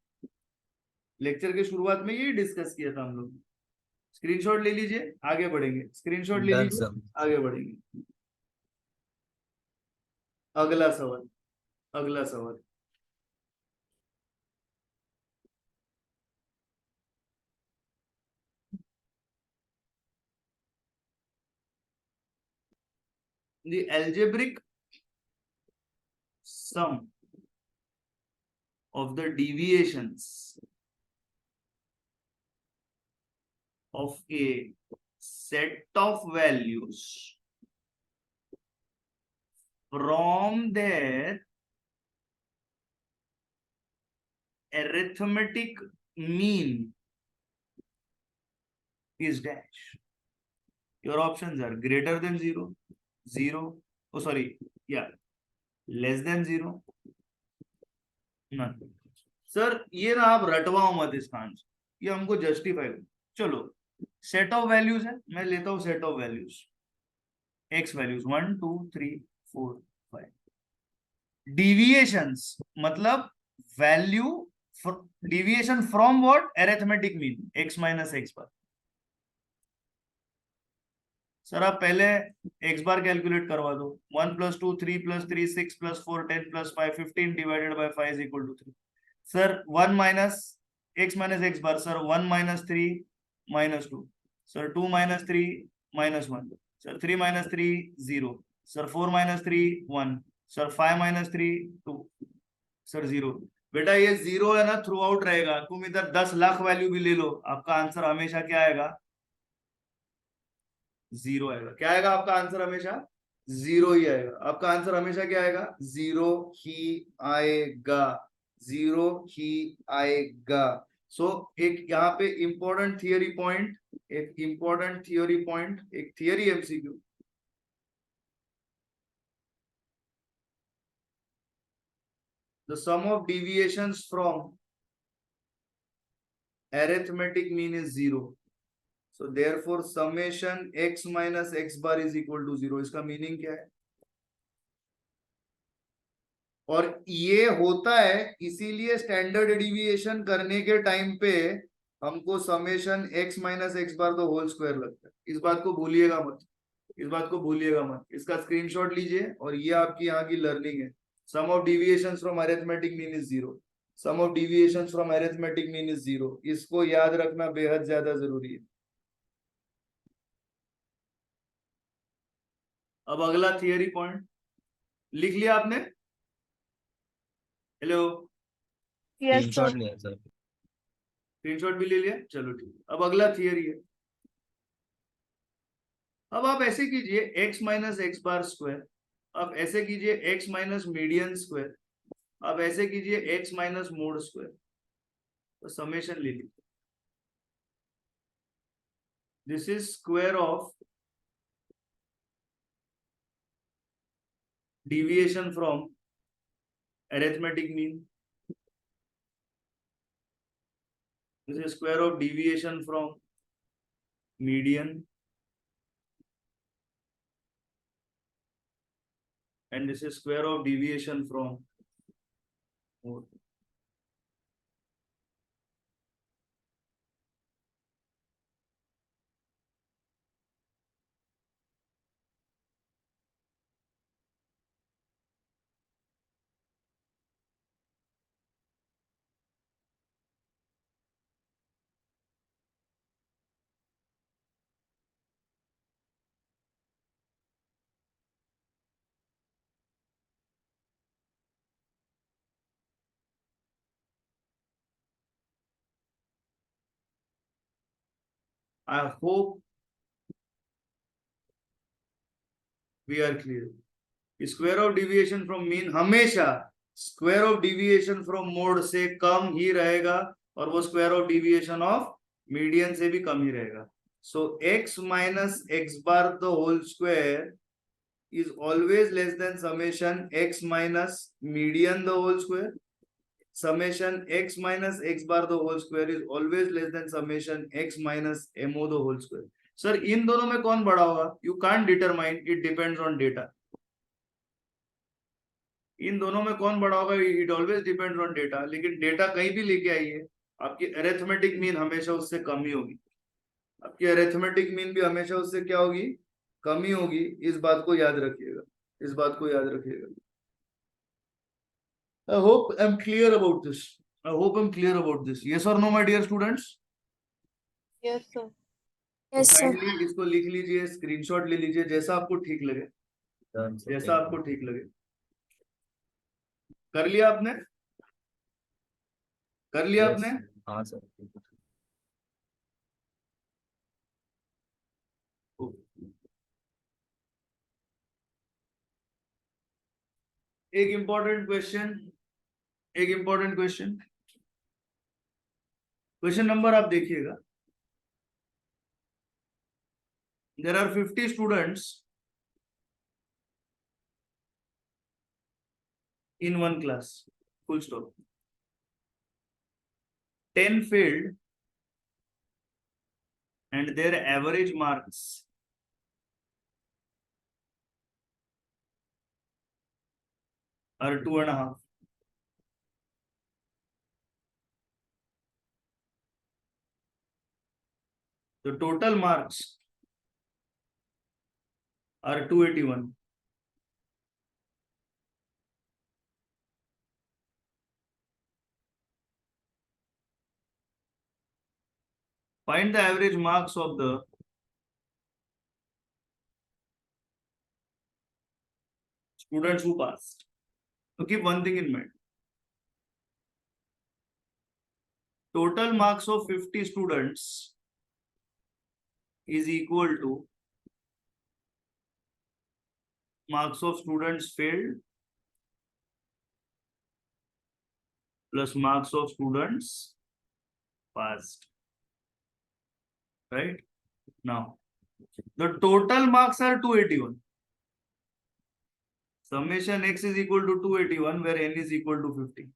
लेक्चर के शुरुआत में यही डिस्कस किया था हम लोग। स्क्रीनशॉट ले लीजिए, आगे बढ़ेंगे। स्क्रीनशॉट ले Done, लीजिए, sir. आगे बढ़ेंगे। अगला सवाल, अगला सवाल। The algebraic sum of the deviations of a set of values from their arithmetic mean is dash. Your options are greater than 0, 0, oh sorry, yeah, less than 0, none. Sir ये ना आप रटवाओ मत इसका आंसर, ये हमको जस्टिफाई। चलो सेट ऑफ वैल्यूज है, मैं लेता हूं set of values, X values 1 2 3 4 5। Deviations मतलब value, deviation from what, arithmetic mean, X minus x bar. Sir आप पहले एक्स बार कैलकुलेट करवा दो। 1 + 2 3 + 3 6 + 4 10 + 5 15 divided by 5 is equal to 3। Sir 1 minus x minus x bar, sir 1 - 3 - 2, sir 2 - 3 - 1, sir 3 - 3 0, sir 4 - 3 1, sir 5 - 3 2, sir 0। बेटा ये 0 है ना, थ्रू आउट रहेगा। तुम इधर 10 लाख वैल्यू भी ले लो, आपका आंसर हमेशा क्या आएगा, 0 आएगा। क्या आएगा आपका आंसर, हमेशा 0 ही आएगा। आपका आंसर हमेशा क्या आएगा, 0 ही आएगा, 0 ही आएगा। सो एक यहाँ पे इंपॉर्टेंट थियरी पॉइंट, एक इंपॉर्टेंट थियरी पॉइंट, एक theory MCQ. The sum of deviations from arithmetic mean is 0. So therefore summation x minus x bar is equal to 0. इसका मीनिंग क्या है, और ये होता है इसीलिए स्टैंडर्ड डिविएशन करने के टाइम पे हमको समेशन x माइनस एक्स बार तो होल स्क्वायर लगता है। इस बात को भूलिएगा मत, इस बात को भूलिएगा मत। इसका स्क्रीनशॉट लीजिए, और ये आपकी यहाँ की लर्निंग है। Sum of deviations from arithmetic mean is 0, sum of deviations from arithmetic mean is 0। इसको याद रखना बेहद ज्यादा जरूरी है। अब अगला थियरी पॉइंट लिख लिया आपने, हेलो, Yes, sir. Screenshot लिया sir. स्क्रीनशॉट भी ले लिया, चलो ठीक है। अब अगला थियरी है। अब आप ऐसे कीजिए x minus x bar square, अब ऐसे कीजिए x माइनस मीडियन स्क्वायर, अब ऐसे कीजिए x माइनस मोड स्क्वायर, तो समेशन ले लीजिए। this is square of deviation from arithmetic mean. This is square of deviation from median. And this is square of deviation from mode. I hope we are clear. Square of deviation from mean हमेशा square of deviation from mode से कम ही रहेगा और वो square of deviation of median से भी कम ही रहेगा. So x minus x bar the whole square is always less than summation x minus median the whole square. Summation x minus x bar the whole square is always less than summation x minus mo the whole square. Sir, इन दोनों में कौन बड़ा होगा? You can't determine. It depends on data. इन दोनों में कौन बड़ा होगा? It always depends on data. लेकिन डेटा कहीं भी लेके आइए, आपकी अरिथमेटिक मीन हमेशा उससे कम ही होगी. आपकी अरिथमेटिक मीन भी हमेशा उससे क्या होगी? कम ही होगी. इस बात को याद रखिएगा. इस बात को याद रखिएगा. I hope I'm clear about this. I hope I'm clear about this. Yes or no, my dear students? Yes, sir. Yes, sir. Kindly इसको लिख लीजिए, स्क्रीनशॉट ले लीजिए, जैसा आपको ठीक लगे. Done, sir. जैसा आपको ठीक लगे. कर लिया आपने? कर लिया आपने? हाँ सर. एक इम्पोर्टेंट क्वेश्चन. क्वेश्चन नंबर आप देखिएगा. There are 50 students in one class. Full stop. 10 failed and their average marks are 2.5. The total marks are 281. Find the average marks of the students who passed. So keep one thing in mind. Total marks of 50 students is equal to marks of students failed plus marks of students passed. Right? Now, the total marks are 281. Summation x is equal to 281 where n is equal to 50.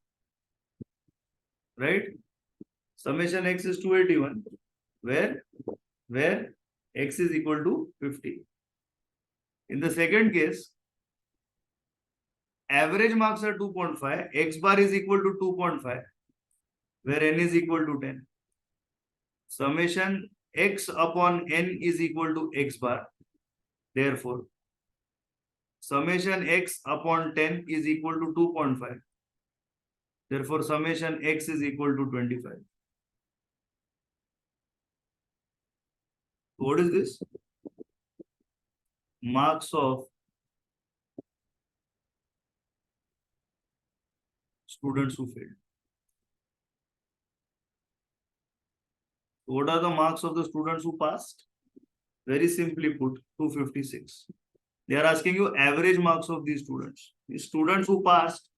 Right? Summation x is 281 where x is equal to 50. In the second case, average marks are 2.5, x bar is equal to 2.5 where n is equal to 10. Summation x upon n is equal to x bar. Therefore, summation x upon 10 is equal to 2.5. Therefore, summation x is equal to 25. What is this? Marks of students who failed. What are the marks of the students who passed? Very simply put, 256. They are asking you average marks of these students. The students who passed,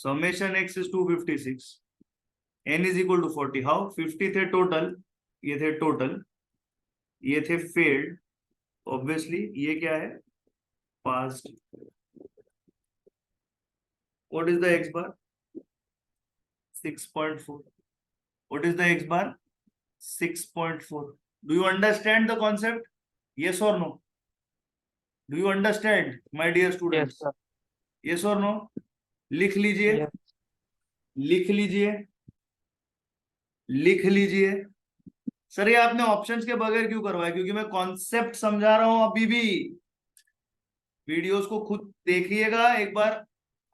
summation x is 256, n is equal to 40. How? 50 थे टोटल, ये थे टोटल, ये थे फेल्ड. ऑब्वियसली ये क्या है? Past. What is the x bar? 6.4. What is the x bar? 6.4. Do you understand the concept? yes or no? Do you understand, my dear yes students? sir, Yes or no? लिख लीजिए, yes, लिख लीजिए, लिख लीजिए. सर ये आपने ऑप्शंस के बगैर क्यों करवाया? क्योंकि मैं कॉन्सेप्ट समझा रहा हूं अभी भी. वीडियोस को खुद देखिएगा एक बार.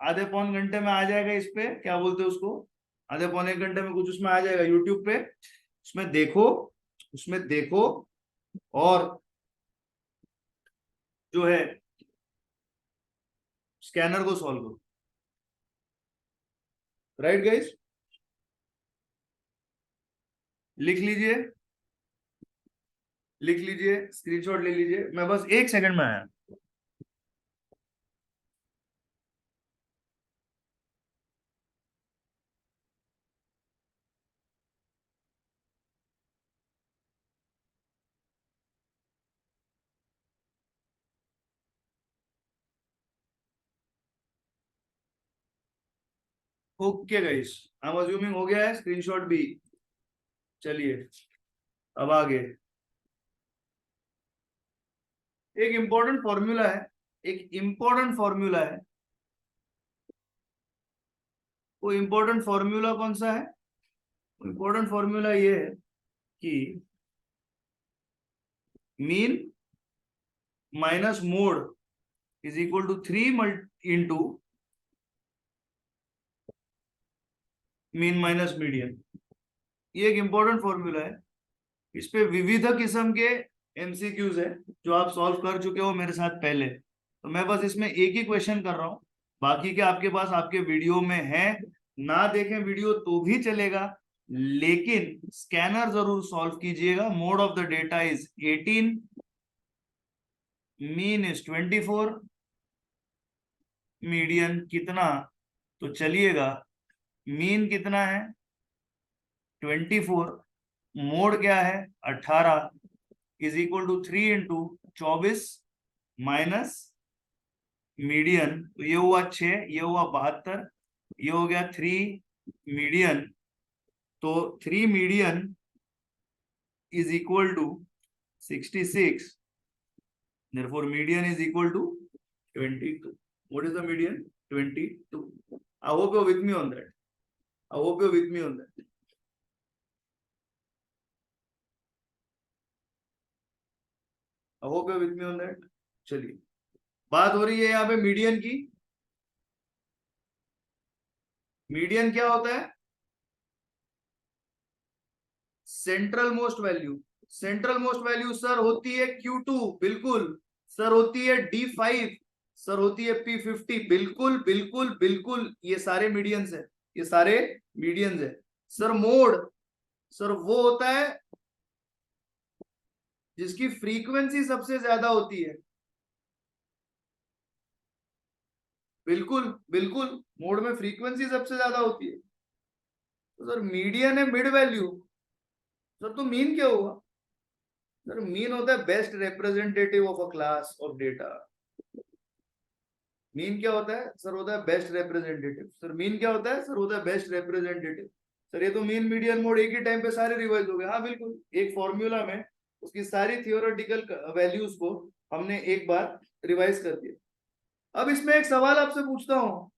आधे पौन घंटे में आ जाएगा इस पे, क्या बोलते हैं उसको, आधे पौन एक घंटे में कुछ उसमें आ जाएगा यूट्यूब पे. उसमें देखो, उसमें देखो और जो है स्कैनर को सॉल्व करो. Right guys? लिख लीजिए, लिख लीजिए, स्क्रीनशॉट ले लीजिए. मैं बस 1 सेकंड में आया. Okay guys, I am assuming हो गया है. स्क्रीनशॉट भी. चलिए अब आगे. एक इंपॉर्टेंट फॉर्मूला है, एक इंपॉर्टेंट फॉर्मूला है. वो इंपॉर्टेंट फॉर्मूला कौन सा है? इंपॉर्टेंट फॉर्मूला ये है कि mean minus mode is equal to 3 into mean minus median. ये एक इंपॉर्टेंट फॉर्मूला है. इस पे विविध किस्म के एमसीक्यूज है जो आप सॉल्व कर चुके हो मेरे साथ पहले. तो मैं बस इसमें एक ही क्वेश्चन कर रहा हूं. बाकी के आपके पास आपके वीडियो में है. ना देखें वीडियो तो भी चलेगा, लेकिन स्कैनर जरूर सॉल्व कीजिएगा. Mode of the data is 18, mean is 24, median कितना? तो चलिएगा, मीन कितना है? 24, मोड क्या है? 18 is equal to 3 into 24 minus median. तो ये हुआ 6, ये हुआ 72, ये हो गया 3 मीडियन. तो 3 median is equal to 66. therefore median is equal to 22. What is the median? 22. I hope you're with me on that. I hope you're with me on that. I hope you're with me on that. चलिए, बात हो रही है यहाँ पे मीडियन की. मीडियन क्या होता है? Central most value. Central most value sir होती है Q2, बिल्कुल. सर होती है D5, सर होती है P50, बिल्कुल बिल्कुल बिल्कुल. ये सारे मीडियंस है, ये सारे मीडियंस है. सर मोड, सर वो होता है जिसकी फ्रीक्वेंसी सबसे ज्यादा होती है. बिल्कुल बिल्कुल, मोड में फ्रीक्वेंसी सबसे ज्यादा होती है. तो सर मीडियन है मिड वैल्यू. सर तो मीन क्या होगा? सर मीन होता है best representative of a class of data. Mean क्या होता है? सर होता है बेस्ट रिप्रेजेंटेटिव. सर मीन क्या होता है? सर होता है बेस्ट रिप्रेजेंटेटिव. सर ये तो मीन मीडियन मोड एक ही टाइम पे सारे रिवाइज हो गए. हाँ बिल्कुल, एक फॉर्मूला में उसकी सारी थियोरेटिकल वैल्यूज को हमने एक बार रिवाइज कर दिया. अब इसमें एक सवाल आपसे पूछता हूं.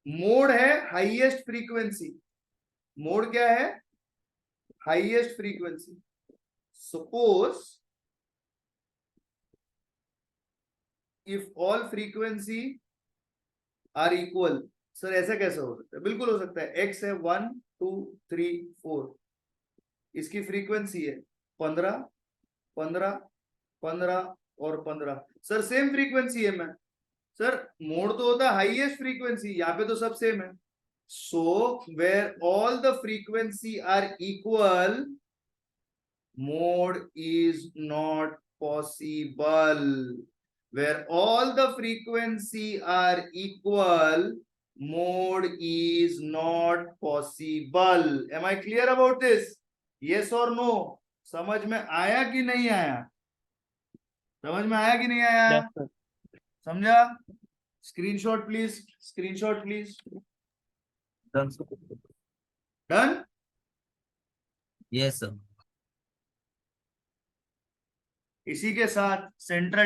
मोड है हाईएस्ट फ्रीक्वेंसी. मोड क्या है? Highest frequency. Suppose if all frequency are equal. Sir ऐसा कैसे हो सकता है? बिल्कुल हो सकता है. एक्स है 1 2 3 4, इसकी फ्रीक्वेंसी है 15 15 15 और 15. सर सेम फ्रीक्वेंसी है. मैं सर मोड तो होता है हाईएस्ट फ्रीक्वेंसी, यहाँ पे तो सब सेम है. So where all the frequency are equal, mode is not possible. where all the frequency are equal, mode is not possible. Am I clear about this? Yes or no? समझ में आया कि नहीं आया? समझ में आया कि नहीं आया? Yes, sir. समझा? Screenshot please, screenshot please. Done, sir. Done. Yes, sir. इसी के साथ सेंट्रल